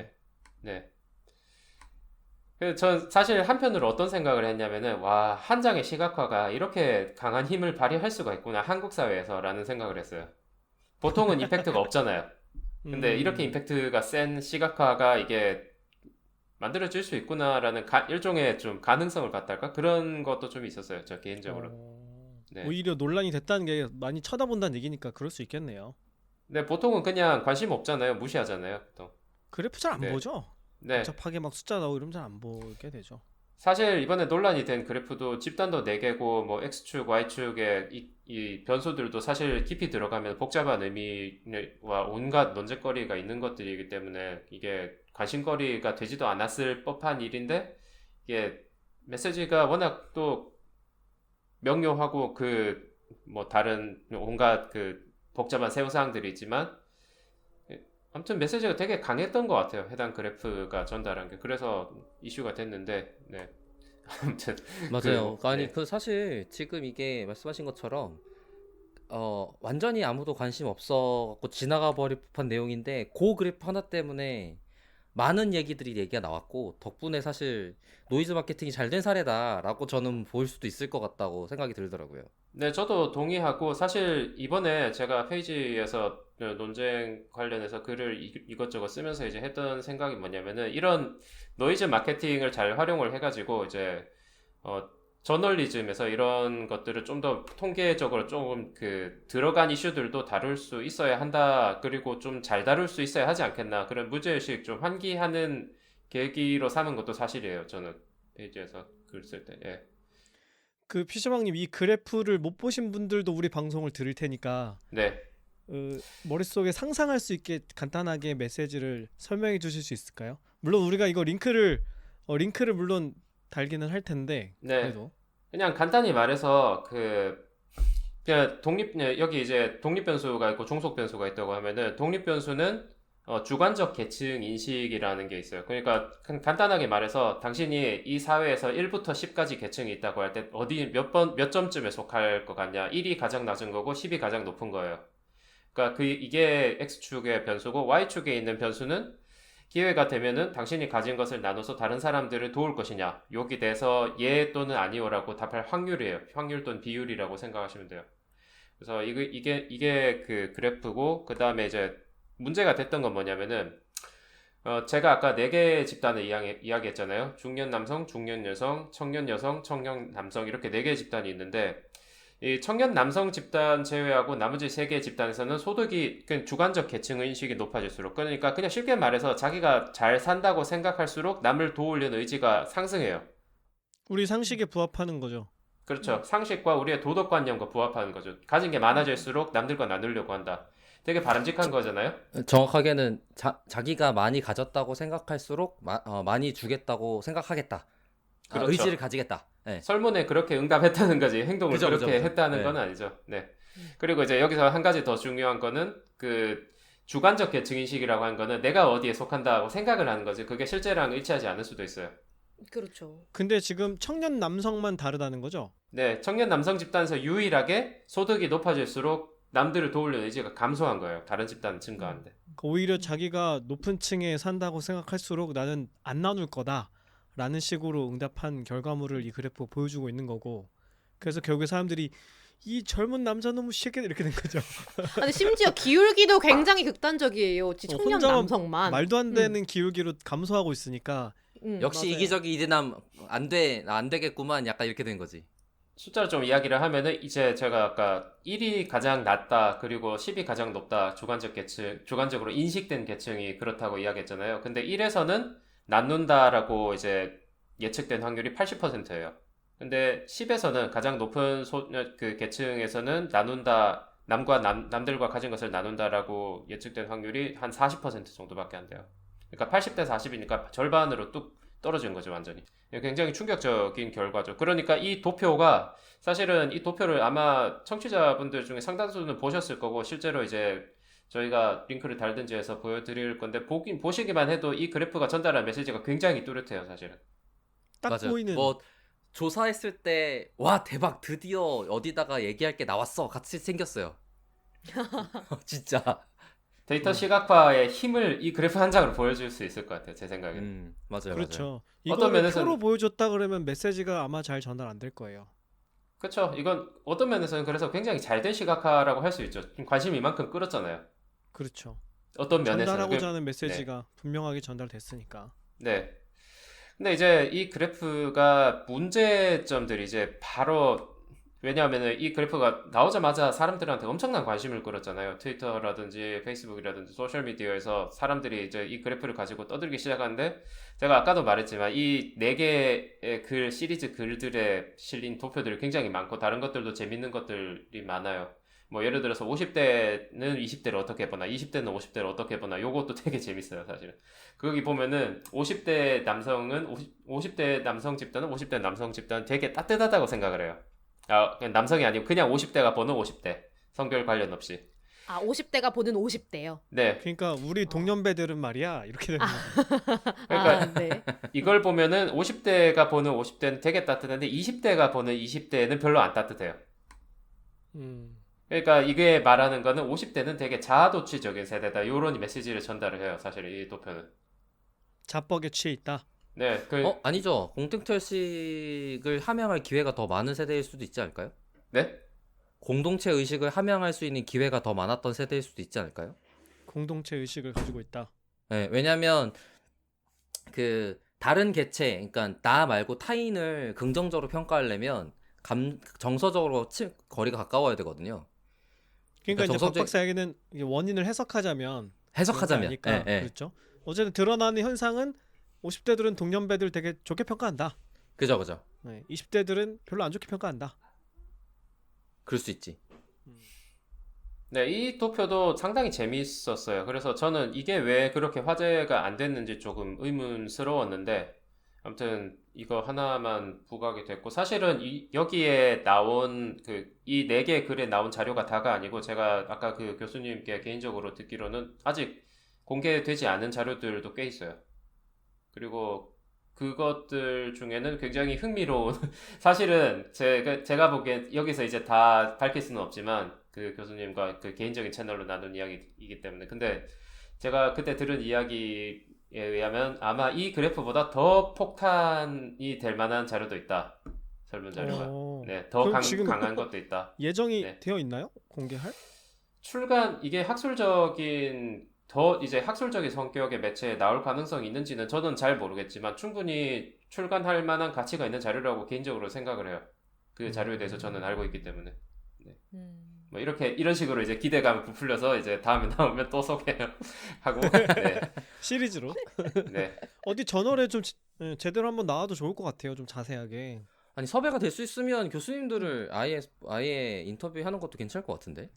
네. 전 사실 한편으로 어떤 생각을 했냐면은 와, 한 장의 시각화가 이렇게 강한 힘을 발휘할 수가 있구나 한국 사회에서라는 생각을 했어요. 보통은 임팩트가 없잖아요. 근데 이렇게 임팩트가 센 시각화가 이게 만들어질 수 있구나라는 일종의 좀 가능성을 갖달까 그런 것도 좀 있었어요. 저 개인적으로. 네. 오히려 논란이 됐다는 게 많이 쳐다본다는 얘기니까 그럴 수 있겠네요. 근데 보통은 그냥 관심 없잖아요. 무시하잖아요. 보통. 그래프 잘 안 네. 보죠. 네. 복잡하게 막 숫자 나오고 이러면 잘 안 보게 되죠. 사실 이번에 논란이 된 그래프도 집단도 4개고 뭐 X축, Y축의 이 변수들도 사실 깊이 들어가면 복잡한 의미와 온갖 논쟁거리가 있는 것들이기 때문에 이게 관심거리가 되지도 않았을 법한 일인데 이게 메시지가 워낙 또 명료하고 뭐 다른 온갖 복잡한 세부사항들이 있지만 아무튼 메시지가 되게 강했던 것 같아요. 해당 그래프가 전달한 게. 그래서 이슈가 됐는데, 네. 아무튼. 맞아요. 아니 네. 사실 지금 이게 말씀하신 것처럼 완전히 아무도 관심 없어갖고 지나가 버릴 법한 내용인데 그 그래프 하나 때문에 많은 얘기가 나왔고 덕분에 사실 노이즈 마케팅이 잘 된 사례다라고 저는 볼 수도 있을 것 같다고 생각이 들더라고요. 네, 저도 동의하고, 사실 이번에 제가 페이지에서 논쟁 관련해서 글을 이것저것 쓰면서 이제 했던 생각이 뭐냐면은, 이런 노이즈 마케팅을 잘 활용을 해가지고, 이제, 저널리즘에서 이런 것들을 좀 더 통계적으로 조금 들어간 이슈들도 다룰 수 있어야 한다. 그리고 좀 잘 다룰 수 있어야 하지 않겠나. 그런 문제의식 좀 환기하는 계기로 삼은 것도 사실이에요. 저는 페이지에서 글 쓸 때. 예. 피셔방님 이 그래프를 못 보신 분들도 우리 방송을 들을 테니까 네. 머릿속에 상상할 수 있게 간단하게 메시지를 설명해 주실 수 있을까요? 물론 우리가 이거 링크를 물론 달기는 할 텐데 네. 그래도 그냥 간단히 말해서 그냥 여기 이제 독립 변수가 있고 종속 변수가 있다고 하면은 독립 변수는 주관적 계층 인식이라는 게 있어요. 그러니까 간단하게 말해서 당신이 이 사회에서 1부터 10까지 계층이 있다고 할 때 어디 몇 점쯤에 속할 것 같냐? 1이 가장 낮은 거고 10이 가장 높은 거예요. 그러니까 이게 X축의 변수고 Y축에 있는 변수는 기회가 되면은 당신이 가진 것을 나눠서 다른 사람들을 도울 것이냐. 여기 대해서 예 또는 아니오라고 답할 확률이에요. 확률 또는 비율이라고 생각하시면 돼요. 그래서 이게 그래프고, 그 다음에 이제 문제가 됐던 건 뭐냐면은, 제가 아까 4개의 집단을 이야기했잖아요. 중년 남성, 중년 여성, 청년 여성, 청년 남성, 이렇게 4개의 집단이 있는데, 이 청년 남성 집단 제외하고 나머지 3개의 집단에서는 소득이 주관적 계층 인식이 높아질수록, 그러니까 그냥 쉽게 말해서 자기가 잘 산다고 생각할수록 남을 도우려는 의지가 상승해요. 우리 상식에 부합하는 거죠. 그렇죠. 상식과 우리의 도덕관념과 부합하는 거죠. 가진 게 많아질수록 남들과 나누려고 한다. 되게 바람직한 거잖아요. 정확하게는 자기가 많이 가졌다고 생각할수록 많이 주겠다고 생각하겠다. 그렇죠. 의지를 가지겠다. 네. 설문에 그렇게 응답했다는 거지. 행동을 그죠, 그렇게 그죠. 했다는 네. 건 아니죠. 네. 그리고 이제 여기서 한 가지 더 중요한 거는 주관적 계층 인식이라고 하는 거는 내가 어디에 속한다고 생각을 하는 거지. 그게 실제랑 일치하지 않을 수도 있어요. 그렇죠. 근데 지금 청년 남성만 다르다는 거죠? 네, 청년 남성 집단에서 유일하게 소득이 높아질수록 남들을 도우려는 의지가 감소한 거예요. 다른 집단은 증가하는데. 오히려 자기가 높은 층에 산다고 생각할수록 나는 안 나눌 거다라는 식으로 응답한 결과물을 이 그래프가 보여주고 있는 거고, 그래서 결국에 사람들이 이 젊은 남자 놈의 새끼 이렇게 된 거죠. 아니 심지어 기울기도 굉장히 극단적이에요. 청년 혼자만 남성만. 말도 안 되는 기울기로 감소하고 있으니까 역시 맞아요. 이기적인 이대남 안 되겠구만 약간 이렇게 된 거지. 숫자를 좀 이야기를 하면은 이제 제가 아까 1이 가장 낮다 그리고 10이 가장 높다 주관적으로 인식된 계층이 그렇다고 이야기했잖아요. 근데 1에서는 나눈다라고 이제 예측된 확률이 80%예요. 근데 10에서는 가장 높은 그 계층에서는 나눈다 남들과 가진 것을 나눈다라고 예측된 확률이 한 40% 정도밖에 안 돼요. 그러니까 80대 40이니까 절반으로 뚝 떨어진 거죠, 완전히. 굉장히 충격적인 결과죠. 그러니까 이 도표가 사실은 이 도표를 아마 청취자분들 중에 상당수는 보셨을 거고 실제로 이제 저희가 링크를 달든지 해서 보여드릴 건데 보시기만 해도 이 그래프가 전달하는 메시지가 굉장히 뚜렷해요, 사실은. 딱 맞아요. 보이는 뭐 조사했을 때 와 대박 드디어 어디다가 얘기할 게 나왔어 같이 생겼어요. 진짜. 데이터 시각화의 힘을 이 그래프 한 장으로 보여줄 수 있을 것 같아요, 제 생각에는. 맞아요. 그렇죠. 어떤 이거를 면에서는- 표로 보여줬다 그러면 메시지가 아마 잘 전달 안 될 거예요. 그렇죠. 이건 어떤 면에서는 그래서 굉장히 잘 된 시각화라고 할 수 있죠. 관심이 이만큼 끌었잖아요. 그렇죠. 어떤 면에서는. 전달하고자 하는 메시지가 분명하게 전달됐으니까. 네. 근데 이제 이 그래프가 문제점들이 이제 바로 왜냐하면 이 그래프가 나오자마자 사람들한테 엄청난 관심을 끌었잖아요. 트위터라든지 페이스북이라든지 소셜미디어에서 사람들이 이제 이 그래프를 가지고 떠들기 시작하는데 제가 아까도 말했지만 이 4개의 글 시리즈 글들에 실린 도표들이 굉장히 많고 다른 것들도 재밌는 것들이 많아요. 뭐 예를 들어서 50대는 20대를 어떻게 보나 20대는 50대를 어떻게 보나 요것도 되게 재밌어요, 사실은. 거기 보면은 50대 남성은 50대 남성 집단은 50대 남성 집단은 되게 따뜻하다고 생각을 해요. 그냥 남성이 아니고 그냥 50대가 보는 50대. 성별 관련 없이. 50대가 보는 50대요. 네. 그러니까 우리 동년배들은 말이야 이렇게 되는 거죠. 그러니까 네. 이걸 보면은 50대가 보는 50대는 되게 따뜻한데 20대가 보는 20대는 별로 안 따뜻해요. 그러니까 이게 말하는 거는 50대는 되게 자아도취적인 세대다. 이런 메시지를 전달을 해요. 사실 이 도표는. 자뻑에 취해 있다. 네. 아니죠. 공동체의식을 함양할 기회가 더 많은 세대일 수도 있지 않을까요? 네? 공동체 의식을 함양할 수 있는 기회가 더 많았던 세대일 수도 있지 않을까요? 공동체 의식을 가지고 있다. 네, 왜냐면 그 다른 개체, 그러니까 나 말고 타인을 긍정적으로 평가하려면 정서적으로 거리가 가까워야 되거든요. 그러니까 이제 박 정서적- 박사에게는 이게 원인을 해석하자면 해석하자면. 아니까 그렇죠. 어쨌든 드러나는 현상은 50대들은 동년배들 되게 좋게 평가한다. 그죠. 20대들은 별로 안 좋게 평가한다. 그럴 수 있지. 네, 이 도표도 상당히 재미있었어요. 그래서 저는 이게 왜 그렇게 화제가 안 됐는지 조금 의문스러웠는데, 아무튼 이거 하나만 부각이 됐고, 사실은 여기에 나온 이 4개 글에 나온 자료가 다가 아니고, 제가 아까 그 교수님께 개인적으로 듣기로는 아직 공개되지 않은 자료들도 꽤 있어요. 그리고 그것들 중에는 굉장히 흥미로운 사실은 제가 보기엔 여기서 이제 다 밝힐 수는 없지만 그 교수님과 그 개인적인 채널로 나눈 이야기이기 때문에 근데 제가 그때 들은 이야기에 의하면 아마 이 그래프보다 더 폭탄이 될 만한 자료도 있다. 설문 자료가. 네, 더 그럼 지금 강한 것도 있다. 예정이 네. 되어 있나요? 공개할? 이게 이제 학술적인 성격의 매체에 나올 가능성이 있는지는 저는 잘 모르겠지만 충분히 출간할 만한 가치가 있는 자료라고 개인적으로 생각을 해요. 그 자료에 대해서 저는 알고 있기 때문에. 뭐 이런 식으로 이제 기대감을 부풀려서 이제 다음에 나오면 또 소개하고. 네. 시리즈로. 네. 어디 저널에 좀 제대로 한번 나와도 좋을 것 같아요. 좀 자세하게. 아니 섭외가 될 수 있으면 교수님들을 아예 인터뷰하는 것도 괜찮을 것 같은데.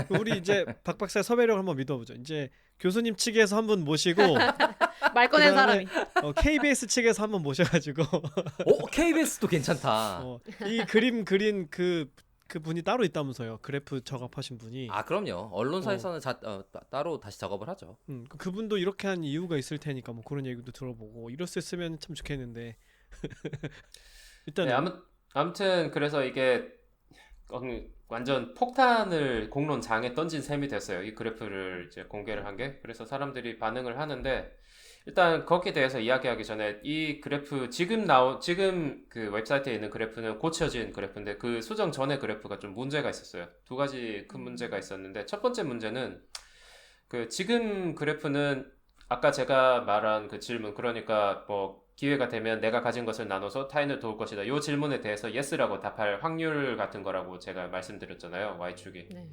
우리 이제 박 박사의 섭외력 한번 믿어보죠. 이제 교수님 측에서 한번 모시고 말 꺼낸 그다음에 사람이. KBS 측에서 한번 모셔가지고 KBS도 괜찮다. 이 그림 그린 그 그분이 따로 있다면서요. 그래프 작업하신 분이. 아, 그럼요. 언론사에서는 따로 다시 작업을 하죠. 그분도 이렇게 한 이유가 있을 테니까 뭐 그런 얘기도 들어보고 이랬으면 참 좋겠는데 네, 일단은 아무튼 그래서 이게 완전 폭탄을 공론장에 던진 셈이 됐어요. 이 그래프를 이제 공개를 한 게. 그래서 사람들이 반응을 하는데 일단 거기에 대해서 이야기하기 전에 이 그래프 지금 그 웹사이트에 있는 그래프는 고쳐진 그래프인데 그 수정 전의 그래프가 좀 문제가 있었어요. 두 가지 큰 문제가 있었는데 첫 번째 문제는 그 지금 그래프는 아까 제가 말한 그 질문 그러니까 뭐 기회가 되면 내가 가진 것을 나눠서 타인을 도울 것이다. 이 질문에 대해서 yes라고 답할 확률 같은 거라고 제가 말씀드렸잖아요. Y축이. 네.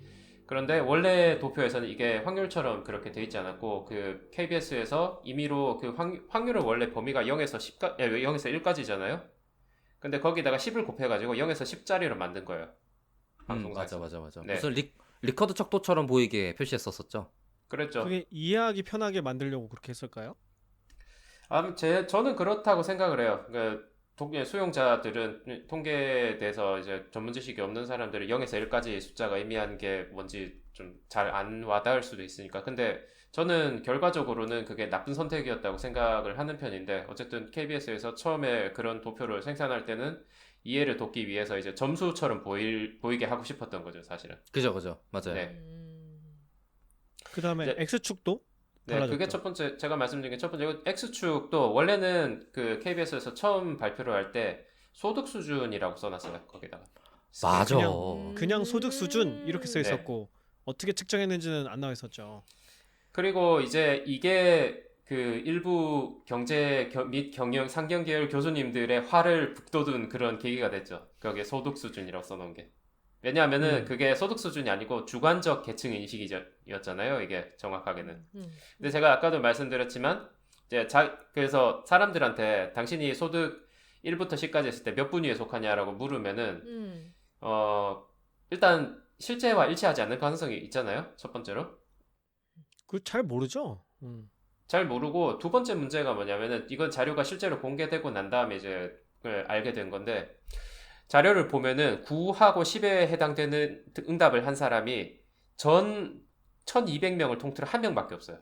그런데 원래 도표에서는 이게 확률처럼 그렇게 돼 있지 않았고 그 KBS에서 임의로 그 확률은 원래 범위가 0에서 0에서 1까지잖아요. 근데 거기다가 10을 곱해가지고 0에서 10짜리로 만든 거예요. 방송사에서. 맞아. 네. 무슨 리커드 척도처럼 보이게 표시했었었죠. 그랬죠. 그게 이해하기 편하게 만들려고 그렇게 했을까요? 저는 그렇다고 생각을 해요. 수용자들은 통계에 대해서 이제 전문 지식이 없는 사람들은 0에서 1까지 숫자가 의미하는 게 뭔지 좀 잘 안 와닿을 수도 있으니까. 근데 저는 결과적으로는 그게 나쁜 선택이었다고 생각을 하는 편인데, 어쨌든 KBS에서 처음에 그런 도표를 생산할 때는 이해를 돕기 위해서 이제 점수처럼 보이게 하고 싶었던 거죠, 사실은. 그죠. 맞아요. 네. 그 다음에 이제- X축도 네, 달라졌죠. 그게 첫 번째, 제가 말씀드린 게 첫 번째고, X축도 원래는 그 KBS에서 처음 발표를 할 때 소득 수준이라고 써놨어요, 거기다가. 맞아. 그냥 소득 수준 이렇게 써 네. 있었고 어떻게 측정했는지는 안 나와 있었죠. 그리고 이제 이게 그 일부 및 상경 계열 교수님들의 화를 북돋운 그런 계기가 됐죠. 거기에 소득 수준이라고 써놓은 게. 왜냐하면은 그게 소득 수준이 아니고 주관적 계층 인식이었잖아요. 이게 정확하게는. 근데 제가 아까도 말씀드렸지만 이제 그래서 사람들한테 당신이 소득 1부터 10까지 했을 때 몇 분위에 속하냐라고 물으면은 일단 실제와 일치하지 않는 가능성이 있잖아요. 첫 번째로. 그 잘 모르죠. 잘 모르고 두 번째 문제가 뭐냐면은 이건 자료가 실제로 공개되고 난 다음에 이제 그걸 알게 된 건데 자료를 보면은 9하고 10에 해당되는 응답을 한 사람이 전 1200명을 통틀어 한 명밖에 없어요.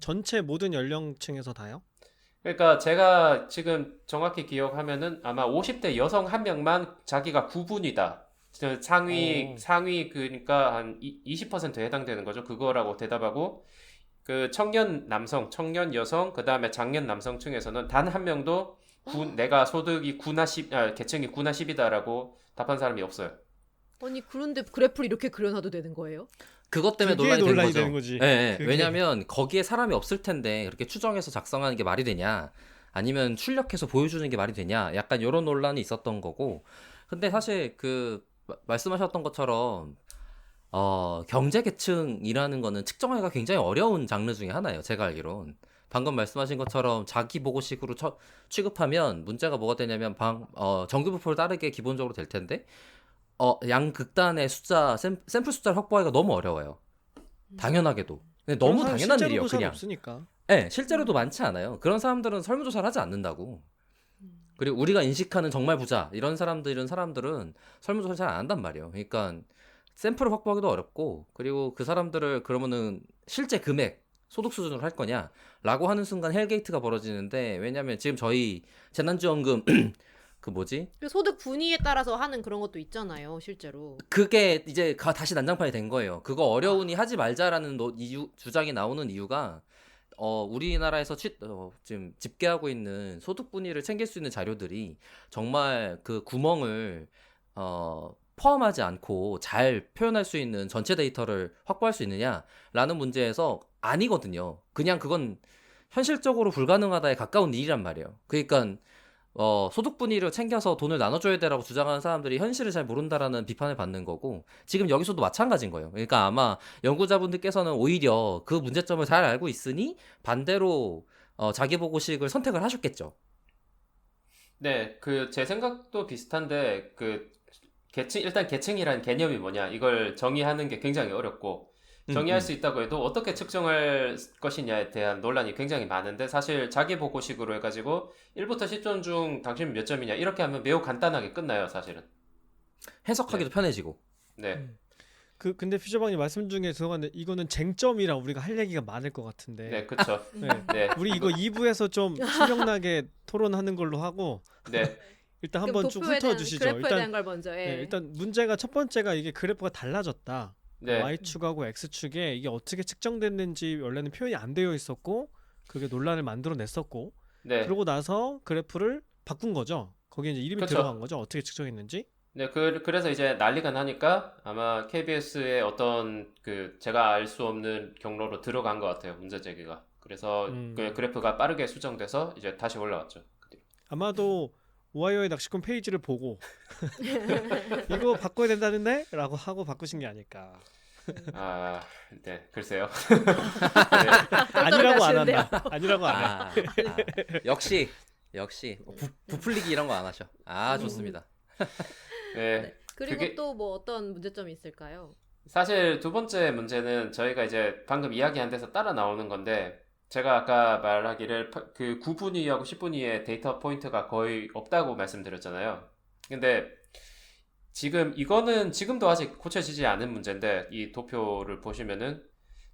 전체 모든 연령층에서 다요? 그러니까 제가 지금 정확히 기억하면은 아마 50대 여성 한 명만 자기가 9분이다. 상위 그러니까 한 20%에 해당되는 거죠. 그거라고 대답하고 그 청년 남성, 청년 여성, 그다음에 장년 남성층에서는 단 한 명도 내가 소득이 계층이 9나 10이다라고 답한 사람이 없어요. 아니 그런데 그래프를 이렇게 그려놔도 되는 거예요? 그것 때문에 그게 논란이 된 논란이 거죠. 되는 거지. 예. 그게. 왜냐면 거기에 사람이 없을 텐데 그렇게 추정해서 작성하는 게 말이 되냐? 아니면 출력해서 보여주는 게 말이 되냐? 약간 이런 논란이 있었던 거고. 근데 사실 말씀하셨던 것처럼 경제 계층이라는 거는 측정하기가 굉장히 어려운 장르 중에 하나예요. 제가 알기론. 방금 말씀하신 것처럼 자기 보고식으로 취급하면 문제가 뭐가 되냐면 정규부표를 따르게 기본적으로 될 텐데 양극단의 샘플 숫자를 확보하기가 너무 어려워요. 당연하게도. 근데 너무 그런 사람 당연한 실제로도 일이에요, 잘 그냥. 없으니까. 네, 실제로도 많지 않아요. 그런 사람들은 설문조사를 하지 않는다고. 그리고 우리가 인식하는 정말 부자 이런 사람들은 설문조사를 잘 안 한단 말이에요. 그러니까 샘플을 확보하기도 어렵고 그리고 그 사람들을 그러면은 실제 금액 소득 수준으로 할 거냐라고 하는 순간 헬게이트가 벌어지는데 왜냐면 지금 저희 재난지원금 소득 분위에 따라서 하는 그런 것도 있잖아요, 실제로. 그게 이제 다시 난장판이 된 거예요. 그거 어려우니 하지 말자라는 주장이 나오는 이유가 우리나라에서 지금 집계하고 있는 소득 분위를 챙길 수 있는 자료들이 정말 그 구멍을 포함하지 않고 잘 표현할 수 있는 전체 데이터를 확보할 수 있느냐라는 문제에서 아니거든요. 그냥 그건 현실적으로 불가능하다에 가까운 일이란 말이에요. 그러니까 소득 분위를 챙겨서 돈을 나눠줘야 되라고 주장하는 사람들이 현실을 잘 모른다라는 비판을 받는 거고 지금 여기서도 마찬가지인 거예요. 그러니까 아마 연구자분들께서는 오히려 그 문제점을 잘 알고 있으니 반대로 자기 보고식을 선택을 하셨겠죠. 네, 제 생각도 비슷한데 일단 계층이라는 개념이 뭐냐 이걸 정의하는 게 굉장히 어렵고 정의할 수 있다고 해도 어떻게 측정할 것이냐에 대한 논란이 굉장히 많은데 사실 자기 보고식으로 해가지고 1부터 10점 중 당신 몇 점이냐 이렇게 하면 매우 간단하게 끝나요 사실은. 해석하기도 편해지고. 네. 근데 퓨저방님 말씀 중에 들어갔는데 이거는 쟁점이라 우리가 할 얘기가 많을 것 같은데. 네, 그쵸. 네. 네, 우리 이거 2부에서 좀 신명나게 토론하는 걸로 하고 네, 일단 그럼 한번 쭉 도표에 대한 훑어주시죠. 그래프에 대한 걸 먼저. 예. 네, 일단 문제가 첫 번째가 이게 그래프가 달라졌다. 네, Y축하고 X축에 이게 어떻게 측정됐는지 원래는 표현이 안 되어 있었고 그게 논란을 만들어냈었고 네. 그러고 나서 그래프를 바꾼 거죠. 거기에 이제 이름이 그쵸. 들어간 거죠. 어떻게 측정했는지. 네, 그래서 이제 난리가 나니까 아마 KBS의 어떤 제가 알 수 없는 경로로 들어간 것 같아요, 문제 제기가. 그래서 그 그래프가 빠르게 수정돼서 이제 다시 올라왔죠. 아마도 오하이오의 낚시꾼 페이지를 보고 이거 바꿔야 된다는데? 라고 하고 바꾸신 게 아닐까. 아, 네, 글쎄요. 아니라고 안 가시는데요. 한다. 아니라고 안 해. 역시 부풀리기 이런 거 안 하셔. 좋습니다. 네, 네. 그리고 그게- 또 뭐 어떤 문제점이 있을까요? 사실 두 번째 문제는 저희가 이제 방금 이야기한 데서 따라 나오는 건데 제가 아까 말하기를 그 9분위하고 10분위의 데이터 포인트가 거의 없다고 말씀드렸잖아요. 근데 지금 이거는 지금도 아직 고쳐지지 않은 문제인데 이 도표를 보시면은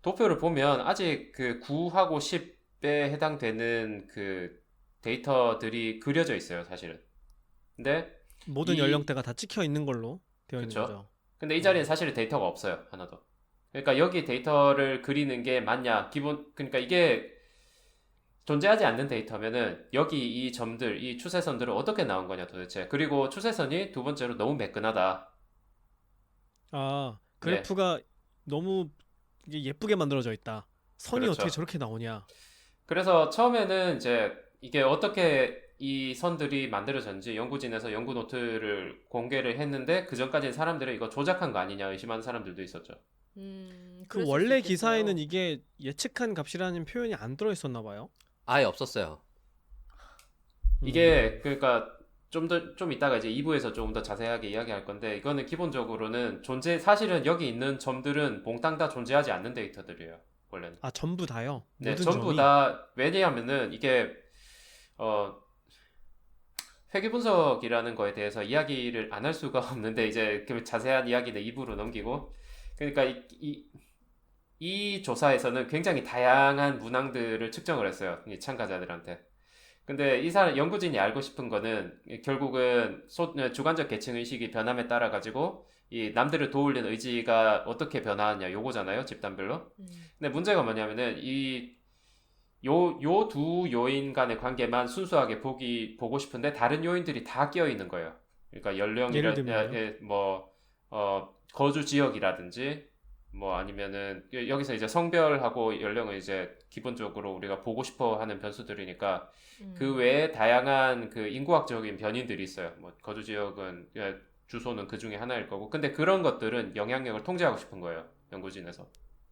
도표를 보면 아직 그 9하고 10에 해당되는 그 데이터들이 그려져 있어요, 사실은. 근데 모든 이- 연령대가 다 찍혀 있는 걸로 되어 있는 그쵸. 거죠. 근데 이 자리엔 사실 데이터가 없어요. 하나도. 그러니까 여기 데이터를 그리는 게 맞냐? 그러니까 이게 존재하지 않는 데이터면은 여기 이 점들, 이 추세선들은 어떻게 나온 거냐 도대체. 그리고 추세선이 두 번째로 너무 매끈하다. 그래프가 너무 이게 예쁘게 만들어져 있다. 선이 그렇죠. 어떻게 저렇게 나오냐. 그래서 처음에는 이제 이게 어떻게 이 선들이 만들어졌는지 연구진에서 연구 노트를 공개를 했는데 그 전까지는 사람들은 이거 조작한 거 아니냐 의심하는 사람들도 있었죠. 그 그럴 수도 원래 있겠어요. 기사에는 이게 예측한 값이라는 표현이 안 들어 있었나 봐요. 아예 없었어요. 이게 그러니까 좀 이따가 이제 2부에서 조금 더 자세하게 이야기할 건데 이거는 기본적으로는 사실은 여기 있는 점들은 몽땅 다 존재하지 않는 데이터들이에요. 원래는. 전부 다요. 네, 모든 전부 점이. 다 왜냐하면은 이게 회귀 분석이라는 거에 대해서 이야기를 안 할 수가 없는데 이제 그 자세한 이야기는 2부로 넘기고 그러니까 이 조사에서는 굉장히 다양한 문항들을 측정을 했어요. 이 참가자들한테. 근데 이 사람 연구진이 알고 싶은 거는 결국은 주관적 계층 의식이 변함에 따라 가지고 이 남들을 도우려는 의지가 어떻게 변화하냐 요거잖아요. 집단별로. 근데 문제가 뭐냐면은 요 두 요인 간의 관계만 순수하게 보고 싶은데 다른 요인들이 다 끼어 있는 거예요. 그러니까 예를 들면요? 거주 지역이라든지 뭐 아니면은 여기서 이제 성별하고 연령은 이제 기본적으로 우리가 보고 싶어 하는 변수들이니까 그 외에 다양한 그 인구학적인 변인들이 있어요. 뭐 거주 지역은 주소는 그 중에 하나일 거고. 근데 그런 것들은 영향력을 통제하고 싶은 거예요. 연구진에서.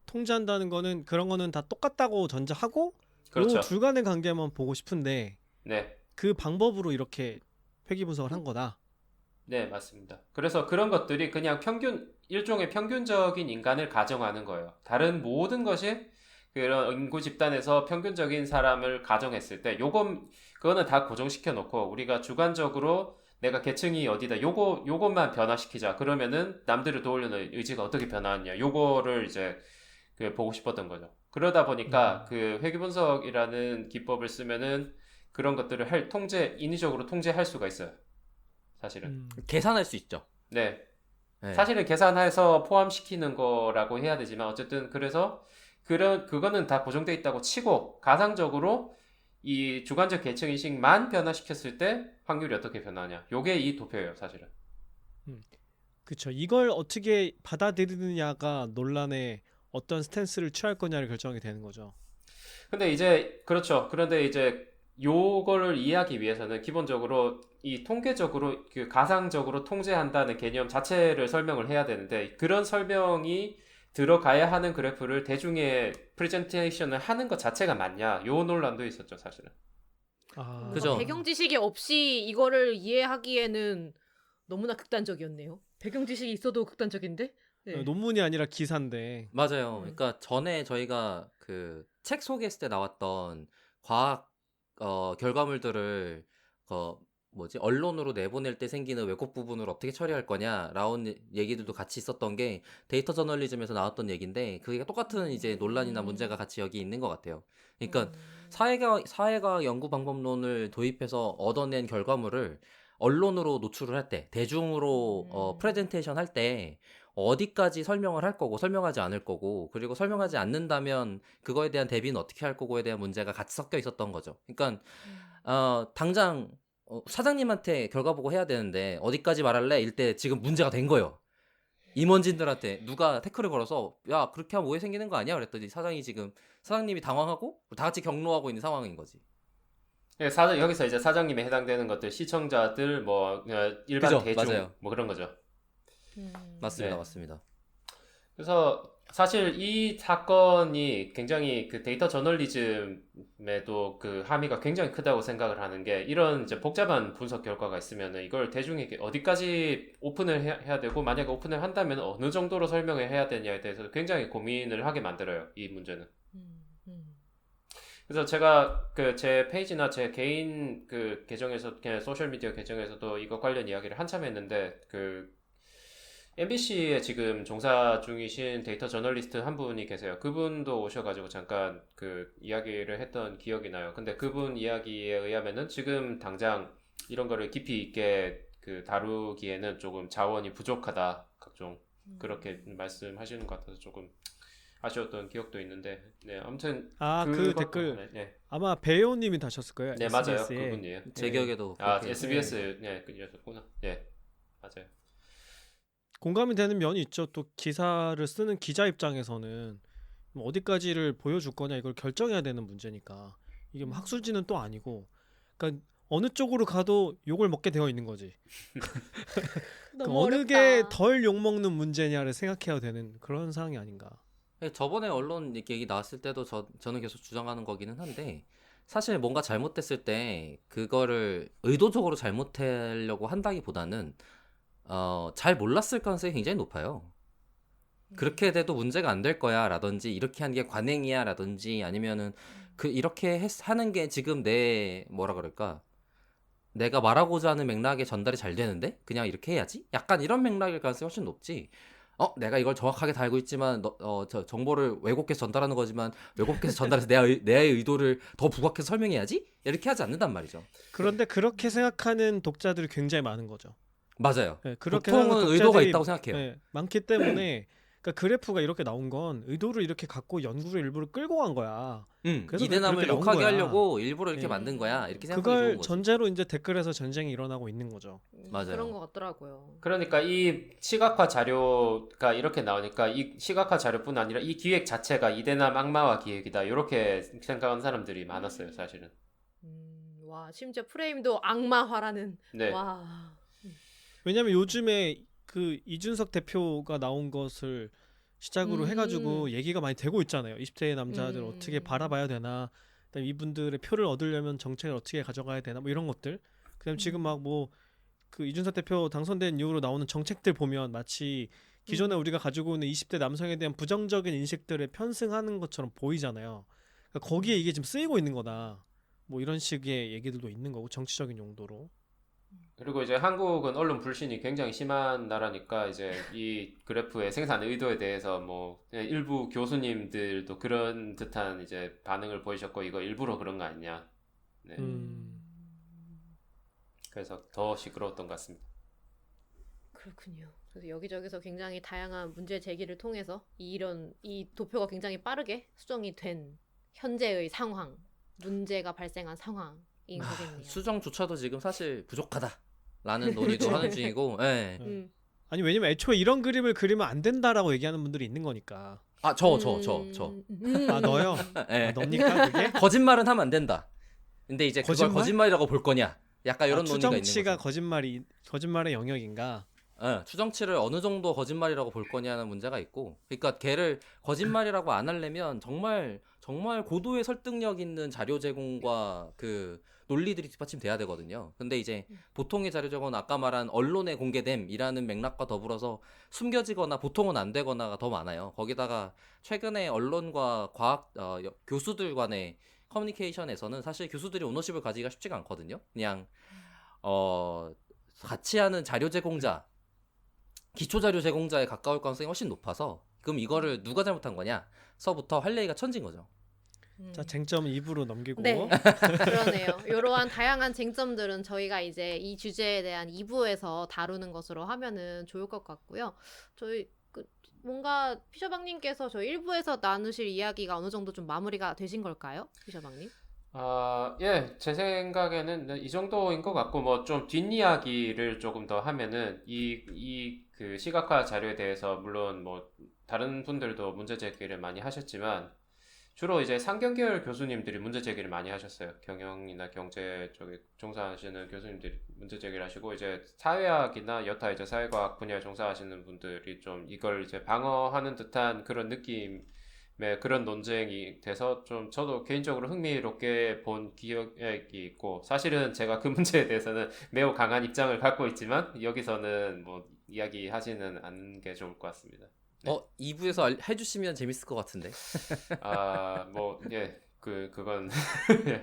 통제한다는 거는 그런 거는 다 똑같다고 전제하고 그렇죠. 요 둘 간의 관계만 보고 싶은데 네. 그 방법으로 이렇게 회귀 분석을 한 거다. 네, 맞습니다. 그래서 그런 것들이 그냥 일종의 평균적인 인간을 가정하는 거예요. 다른 모든 것이 그런 인구 집단에서 평균적인 사람을 가정했을 때, 그거는 다 고정시켜 놓고, 우리가 주관적으로 내가 계층이 어디다, 요것만 변화시키자. 그러면은 남들을 도우려는 의지가 어떻게 변화하냐. 요거를 이제 보고 싶었던 거죠. 그러다 보니까 그 회귀분석이라는 기법을 쓰면은 그런 것들을 인위적으로 통제할 수가 있어요. 사실은. 계산할 수 있죠. 네. 네. 사실은 계산해서 포함시키는 거라고 해야 되지만 어쨌든 그래서 그거는 다 고정돼 있다고 치고 가상적으로 이 주관적 계층 인식만 변화시켰을 때 확률이 어떻게 변하냐. 요게 이 도표예요, 사실은. 그렇죠. 이걸 어떻게 받아들이느냐가 논란의 어떤 스탠스를 취할 거냐를 결정하게 되는 거죠. 근데 이제 그렇죠. 그런데 이제 요거를 이해하기 위해서는 기본적으로 이 통계적으로 가상적으로 통제한다는 개념 자체를 설명을 해야 되는데 그런 설명이 들어가야 하는 그래프를 대중의 프레젠테이션을 하는 것 자체가 맞냐 요 논란도 있었죠 사실은. 그죠. 배경 지식이 없이 이거를 이해하기에는 너무나 극단적이었네요. 배경 지식이 있어도 극단적인데? 네. 논문이 아니라 기사인데. 맞아요. 음. 그러니까 전에 저희가 그 책 소개했을 때 나왔던 과학 결과물들을 언론으로 내보낼 때 생기는 왜곡 부분을 어떻게 처리할 거냐라는 얘기들도 같이 있었던 게 데이터 저널리즘에서 나왔던 얘기인데 그게 똑같은 이제 논란이나 문제가 같이 여기 있는 것 같아요. 그러니까 사회과학 연구 방법론을 도입해서 얻어낸 결과물을 언론으로 노출을 할 때, 대중으로 프레젠테이션 할 때 어디까지 설명을 할 거고 설명하지 않을 거고 그리고 설명하지 않는다면 그거에 대한 대비는 어떻게 할 거고에 대한 문제가 같이 섞여 있었던 거죠. 그러니까 당장 사장님한테 결과 보고 해야 되는데 어디까지 말할래? 이때 지금 문제가 된 거예요. 임원진들한테 누가 태클을 걸어서 야 그렇게 하면 오해 생기는 거 아니야? 그랬더니 사장님이 당황하고 다 같이 경로하고 있는 상황인 거지. 예, 여기서 이제 사장님에 해당되는 것들 시청자들 뭐 일반 그죠, 대중 맞아요. 뭐 그런 거죠. 맞습니다, 네. 맞습니다. 그래서 사실 이 사건이 굉장히 그 데이터 저널리즘에도 그 함의가 굉장히 크다고 생각을 하는 게 이런 이제 복잡한 분석 결과가 있으면은 이걸 대중에게 어디까지 오픈을 해야 되고 만약에 오픈을 한다면 어느 정도로 설명을 해야 되냐에 대해서 굉장히 고민을 하게 만들어요. 이 문제는. 그래서 제가 그 제 페이지나 제 개인 그 계정에서 그냥 소셜미디어 계정에서도 이거 관련 이야기를 한참 했는데 그 MBC에 지금 종사 중이신 데이터 저널리스트 한 분이 계세요. 그분도 오셔가지고 잠깐 그 이야기를 했던 기억이 나요. 근데 그분 이야기에 의하면은 지금 당장 이런 거를 깊이 있게 그 다루기에는 조금 자원이 부족하다. 각종 그렇게 말씀하시는 것 같아서 조금 아쉬웠던 기억도 있는데, 네, 아무튼 그 댓글 네, 아마 배우님이 다셨을 거예요. 네 맞아요, SBS에. 그분이에요. 제 네. 기억에도 아, 그렇게 SBS 네, 그녀셨구나. 네, 맞아요. 공감이 되는 면이 있죠. 또 기사를 쓰는 기자 입장에서는 뭐 어디까지를 보여줄 거냐 이걸 결정해야 되는 문제니까 이게 뭐 학술지는 또 아니고, 그러니까 어느 쪽으로 가도 욕을 먹게 되어 있는 거지. 너무 어느 어렵다. 게 덜 욕 먹는 문제냐를 생각해야 되는 그런 상황이 아닌가. 저번에 언론 얘기 나왔을 때도 저는 계속 주장하는 거기는 한데 사실 뭔가 잘못됐을 때 그거를 의도적으로 잘못하려고 한다기보다는 잘 몰랐을 가능성이 굉장히 높아요. 그렇게 돼도 문제가 안 될 거야 라든지 이렇게 하는 게 관행이야 라든지 아니면은 이렇게 하는 게 지금 내가 말하고자 하는 맥락에 전달이 잘 되는데 그냥 이렇게 해야지? 약간 이런 맥락일 가능성이 훨씬 높지. 내가 이걸 정확하게 다 알고 있지만 저 정보를 왜곡해서 전달하는 거지만 왜곡해서 전달해서 내 의도를 더 부각해서 설명해야지? 이렇게 하지 않는단 말이죠. 그런데 그렇게 생각하는 독자들이 굉장히 많은 거죠. 맞아요. 네, 그렇게 보통은 생각하는 의도가 독자들이, 있다고 생각해요. 네, 많기 때문에 그러니까 그래프가 이렇게 나온 건 의도를 이렇게 갖고 연구를 일부러 끌고 간 거야. 그래서 이대남을 그렇게 나온 욕하게 거야. 하려고 일부러 이렇게 네. 만든 거야. 이렇게 생각하기 그걸 좋은 거지. 전제로 이제 댓글에서 전쟁이 일어나고 있는 거죠. 맞아요. 그런 것 같더라고요. 그러니까 이 시각화 자료가 이렇게 나오니까 이 시각화 자료뿐 아니라 이 기획 자체가 이대남 악마화 기획이다. 이렇게 생각하는 사람들이 많았어요, 사실은. 와, 심지어 프레임도 악마화라는. 네. 와. 왜냐면 요즘에 그 이준석 대표가 나온 것을 시작으로 해가지고 얘기가 많이 되고 있잖아요. 20대 남자들 어떻게 바라봐야 되나, 그다음에 이분들의 표를 얻으려면 정책을 어떻게 가져가야 되나, 뭐 이런 것들. 그다음 지금 막 뭐 그 이준석 대표 당선된 이후로 나오는 정책들 보면 마치 기존에 우리가 가지고 있는 20대 남성에 대한 부정적인 인식들을 편승하는 것처럼 보이잖아요. 그러니까 거기에 이게 지금 쓰이고 있는 거다. 뭐 이런 식의 얘기들도 있는 거고, 정치적인 용도로. 그리고 이제 한국은 언론 불신이 굉장히 심한 나라니까 이제 이 그래프의 생산 의도에 대해서 뭐 일부 교수님들도 그런 듯한 이제 반응을 보이셨고 이거 일부러 그런 거 아니냐. 네. 그래서 더 시끄러웠던 것 같습니다. 그렇군요. 그래서 여기저기서 굉장히 다양한 문제 제기를 통해서 이 도표가 굉장히 빠르게 수정이 된 현재의 상황, 문제가 발생한 상황인 거겠네요. 수정조차도 지금 사실 부족하다라는 논의도 하는 중이고. 예. 아니 왜냐면 애초에 이런 그림을 그리면 안 된다라고 얘기하는 분들이 있는 거니까. 저. 아 너요? 예. 아, 넙니까 그게? 거짓말은 하면 안 된다. 근데 이제 그걸 거짓말? 거짓말이라고 볼 거냐? 약간 이런 논의가 있는 추정치가 거죠. 거짓말의 영역인가? 추정치를 어느 정도 거짓말이라고 볼 거냐는 문제가 있고, 그러니까 걔를 거짓말이라고 안 하려면 정말 정말 고도의 설득력 있는 자료 제공과 그 논리들이 뒷받침돼야 되거든요. 근데 이제 보통의 자료 제공은 아까 말한 언론에 공개됨이라는 맥락과 더불어서 숨겨지거나 보통은 안 되거나가 더 많아요. 거기다가 최근에 언론과 교수들 간의 커뮤니케이션에서는 사실 교수들이 오너십을 가지기가 쉽지가 않거든요. 그냥 같이 하는 자료 제공자, 기초 자료 제공자에 가까울 가능성이 훨씬 높아서 그럼 이거를 누가 잘못한 거냐?서부터 할 얘기가 천진 거죠. 자, 쟁점은 2부로 넘기고. 네, 그러네요. 이러한 다양한 쟁점들은 저희가 이제 이 주제에 대한 2부에서 다루는 것으로 하면은 좋을 것 같고요. 저희 뭔가 피셔방님께서 저희 1부에서 나누실 이야기가 어느 정도 좀 마무리가 되신 걸까요? 피셔방님? 예, 제 생각에는 이 정도인 것 같고, 뭐, 좀 뒷이야기를 조금 더 하면은, 그 시각화 자료에 대해서, 물론 뭐, 다른 분들도 문제 제기를 많이 하셨지만, 주로 이제 상경계열 교수님들이 문제 제기를 많이 하셨어요. 경영이나 경제 쪽에 종사하시는 교수님들이 문제 제기를 하시고, 이제 사회학이나 여타 이제 사회과학 분야에 종사하시는 분들이 좀 이걸 이제 방어하는 듯한 그런 느낌의 그런 논쟁이 돼서 좀 저도 개인적으로 흥미롭게 본 기억이 있고, 사실은 제가 그 문제에 대해서는 매우 강한 입장을 갖고 있지만, 여기서는 뭐 이야기하지는 않는 게 좋을 것 같습니다. 네. 2부에서 해주시면 재밌을 것 같은데. 뭐, 예, 그건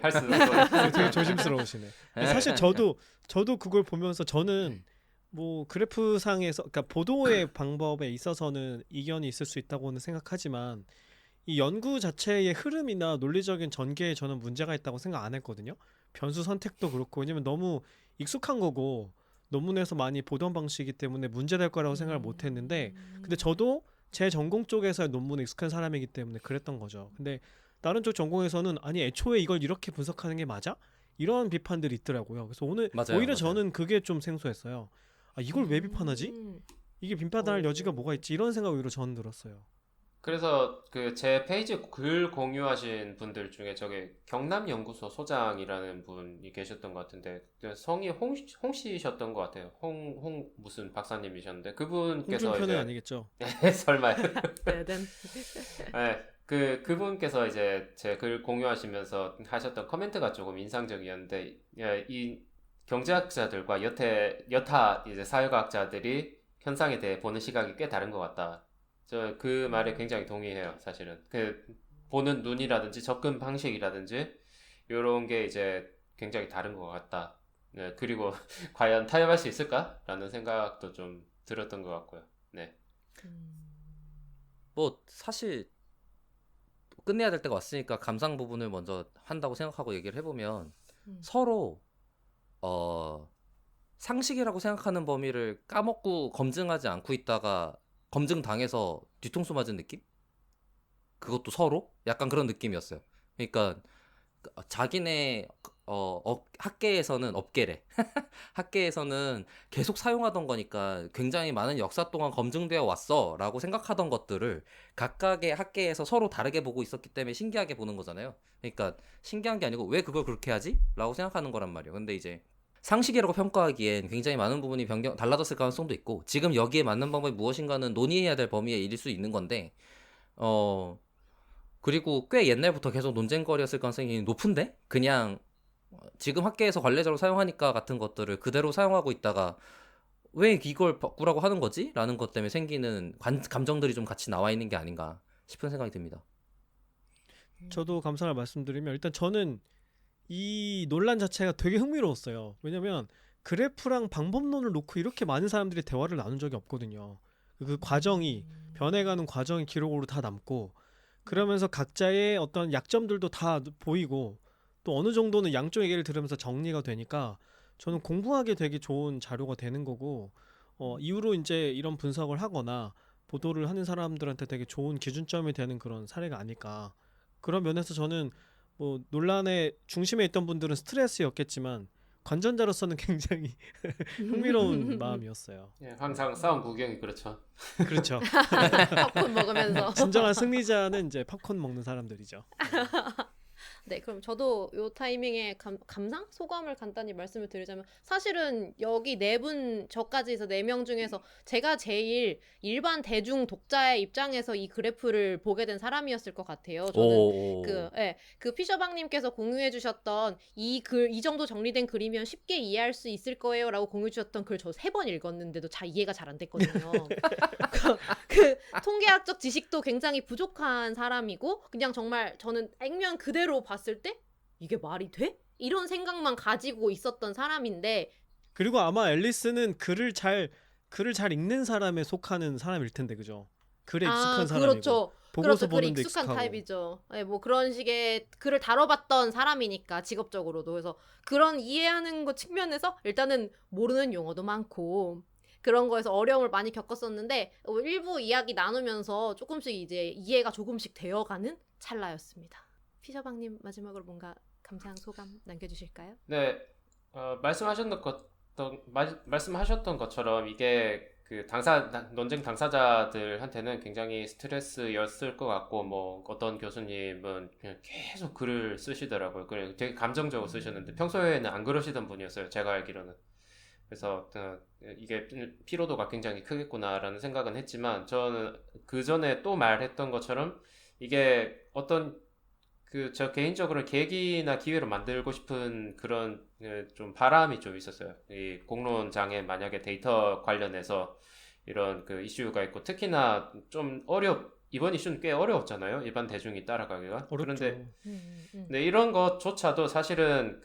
할 수 없고. 되게 조심스러우시네. 사실 저도 그걸 보면서 저는 뭐 그래프상에서 그러니까 보도의 방법에 있어서는 이견이 있을 수 있다고는 생각하지만 이 연구 자체의 흐름이나 논리적인 전개에 저는 문제가 있다고 생각 안 했거든요. 변수 선택도 그렇고 왜냐면 너무 익숙한 거고 논문에서 많이 보던 방식이기 때문에 문제될 거라고 생각을 못 했는데 근데 저도 제 전공 쪽에서의 논문에 익숙한 사람이기 때문에 그랬던 거죠. 근데 다른 쪽 전공에서는 아니 애초에 이걸 이렇게 분석하는 게 맞아? 이런 비판들이 있더라고요. 그래서 오늘 맞아요, 오히려 맞아요. 저는 그게 좀 생소했어요. 이걸 왜 비판하지? 이게 비판할 여지가 뭐가 있지? 이런 생각이 오히려 저는 들었어요. 그래서 그 제 페이지 글 공유하신 분들 중에 저게 경남연구소 소장이라는 분이 계셨던 것 같은데 성이 홍씨셨던 것 같아요. 홍 무슨 박사님이셨는데 그분께서 홍준표는 이제 아니겠죠? 설마요. 네. 네, 그분께서 이제 제 글 공유하시면서 하셨던 코멘트가 조금 인상적이었는데, 이 경제학자들과 여타 이제 사회과학자들이 현상에 대해 보는 시각이 꽤 다른 것 같다. 저 그 말에 굉장히 동의해요, 사실은. 그 보는 눈이라든지 접근 방식이라든지 이런 게 이제 굉장히 다른 것 같다. 네, 그리고 과연 타협할 수 있을까라는 생각도 좀 들었던 것 같고요. 네. 뭐 사실 끝내야 될 때가 왔으니까 감상 부분을 먼저 한다고 생각하고 얘기를 해보면 서로 상식이라고 생각하는 범위를 까먹고 검증하지 않고 있다가 검증당해서 뒤통수 맞은 느낌? 그것도 서로? 약간 그런 느낌이었어요. 그러니까 자기네 학계에서는 업계래. 학계에서는 계속 사용하던 거니까 굉장히 많은 역사 동안 검증되어 왔어 라고 생각하던 것들을 각각의 학계에서 서로 다르게 보고 있었기 때문에 신기하게 보는 거잖아요. 그러니까 신기한 게 아니고 왜 그걸 그렇게 하지? 라고 생각하는 거란 말이에요. 근데 이제 상식이라고 평가하기엔 굉장히 많은 부분이 달라졌을 가능성도 있고 지금 여기에 맞는 방법이 무엇인가는 논의해야 될 범위의 일일 수 있는 건데 그리고 꽤 옛날부터 계속 논쟁거리였을 가능성이 높은데 그냥 지금 학계에서 관례적으로 사용하니까 같은 것들을 그대로 사용하고 있다가 왜 이걸 바꾸라고 하는 거지? 라는 것 때문에 생기는 감정들이 좀 같이 나와 있는 게 아닌가 싶은 생각이 듭니다. 저도 감사를 말씀드리면 일단 저는 이 논란 자체가 되게 흥미로웠어요. 왜냐면 그래프랑 방법론을 놓고 이렇게 많은 사람들이 대화를 나눈 적이 없거든요. 그 과정이 변해가는 과정이 기록으로 다 남고 그러면서 각자의 어떤 약점들도 다 보이고 또 어느 정도는 양쪽 얘기를 들으면서 정리가 되니까 저는 공부하기 되게 좋은 자료가 되는 거고 이후로 이제 이런 분석을 하거나 보도를 하는 사람들한테 되게 좋은 기준점이 되는 그런 사례가 아닐까. 그런 면에서 저는 뭐 논란의 중심에 있던 분들은 스트레스였겠지만 관전자로서는 굉장히 흥미로운 마음이었어요. 예, 항상 싸움 구경이 그렇죠. 그렇죠. 팝콘 먹으면서. 진정한 승리자는 이제 팝콘 먹는 사람들이죠. 네, 그럼 저도 요 타이밍에 감상? 소감을 간단히 말씀을 드리자면 사실은 여기 네 분, 저까지 해서 4명 중에서 제가 제일 일반 대중 독자의 입장에서 이 그래프를 보게 된 사람이었을 것 같아요. 저는 오. 그 피셔방님께서 공유해 주셨던 이 정도 정리된 글이면 쉽게 이해할 수 있을 거예요 라고 공유해 주셨던 글 저 3번 읽었는데도 이해가 잘 안 됐거든요. 그 통계학적 지식도 굉장히 부족한 사람이고 그냥 정말 저는 액면 그대로 봤을 때 이게 말이 돼? 이런 생각만 가지고 있었던 사람인데 그리고 아마 앨리스는 글을 잘 읽는 사람에 속하는 사람일 텐데 그죠? 글에 익숙한 사람이고 그렇죠. 보고서 그렇죠. 글에 보는데 익숙한 익숙하고. 타입이죠. 네, 뭐 그런 식의 글을 다뤄봤던 사람이니까 직업적으로도 그래서 그런 이해하는 것 측면에서 일단은 모르는 용어도 많고 그런 거에서 어려움을 많이 겪었었는데 일부 이야기 나누면서 조금씩 이제 이해가 조금씩 되어가는 찰나였습니다. 피셔방님 마지막으로 뭔가 감상 소감 남겨주실까요? 네, 말씀하셨던 것처럼 이게 그 논쟁 당사자들한테는 굉장히 스트레스였을 것 같고, 뭐 어떤 교수님은 그냥 계속 글을 쓰시더라고요. 그래 되게 감정적으로 쓰셨는데 평소에는 안 그러시던 분이었어요. 제가 알기로는. 그래서 이게 피로도가 굉장히 크겠구나라는 생각은 했지만 저는 그 전에 또 말했던 것처럼 이게 어떤 저 개인적으로 계기나 기회로 만들고 싶은 그런 좀 바람이 좀 있었어요. 이 공론장에 만약에 데이터 관련해서 이런 그 이슈가 있고 특히나 좀 이번 이슈는 꽤 어려웠잖아요. 일반 대중이 따라가기가. 어렵죠. 그런데 네, 이런 것조차도 사실은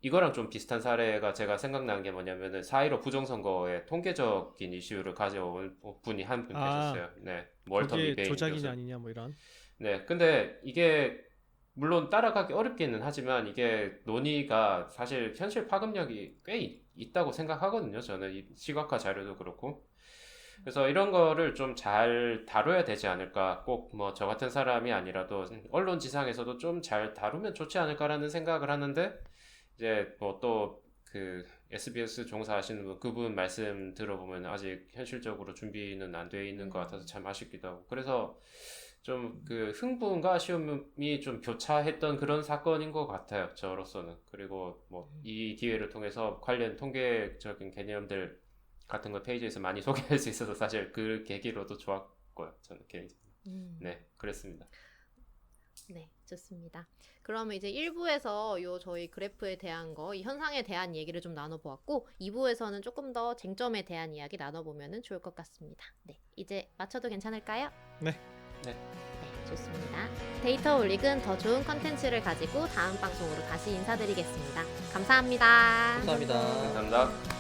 이거랑 좀 비슷한 사례가 제가 생각나는 게 뭐냐면은 4.15 부정선거의 통계적인 이슈를 가져온 분이 한 분 계셨어요. 네, 월터 그게 미베인 조작이냐 교수. 아니냐 뭐 이런. 네, 근데 이게 물론 따라가기 어렵기는 하지만 이게 논의가 사실 현실 파급력이 꽤 있다고 생각하거든요. 저는 이 시각화 자료도 그렇고. 그래서 이런 거를 좀 잘 다뤄야 되지 않을까. 꼭 뭐 저 같은 사람이 아니라도 언론 지상에서도 좀 잘 다루면 좋지 않을까라는 생각을 하는데 이제 뭐 또 SBS 종사하시는 그분 말씀 들어보면 아직 현실적으로 준비는 안 돼 있는 것 같아서 참 아쉽기도 하고. 그래서 좀 흥분과 아쉬움이 좀 교차했던 그런 사건인 것 같아요. 저로서는. 그리고 뭐 이 기회를 통해서 관련 통계적인 개념들 같은 거 페이지에서 많이 소개할 수 있어서 사실 그 계기로도 좋았고요. 저는 개인적으로. 네, 그랬습니다. 네, 좋습니다. 그러면 이제 1부에서 저희 그래프에 대한 이 현상에 대한 얘기를 좀 나눠보았고 2부에서는 조금 더 쟁점에 대한 이야기 나눠보면 좋을 것 같습니다. 네, 이제 마쳐도 괜찮을까요? 네. 네, 좋습니다. 데이터 올릭은 더 좋은 컨텐츠를 가지고 다음 방송으로 다시 인사드리겠습니다. 감사합니다. 감사합니다. 감사합니다.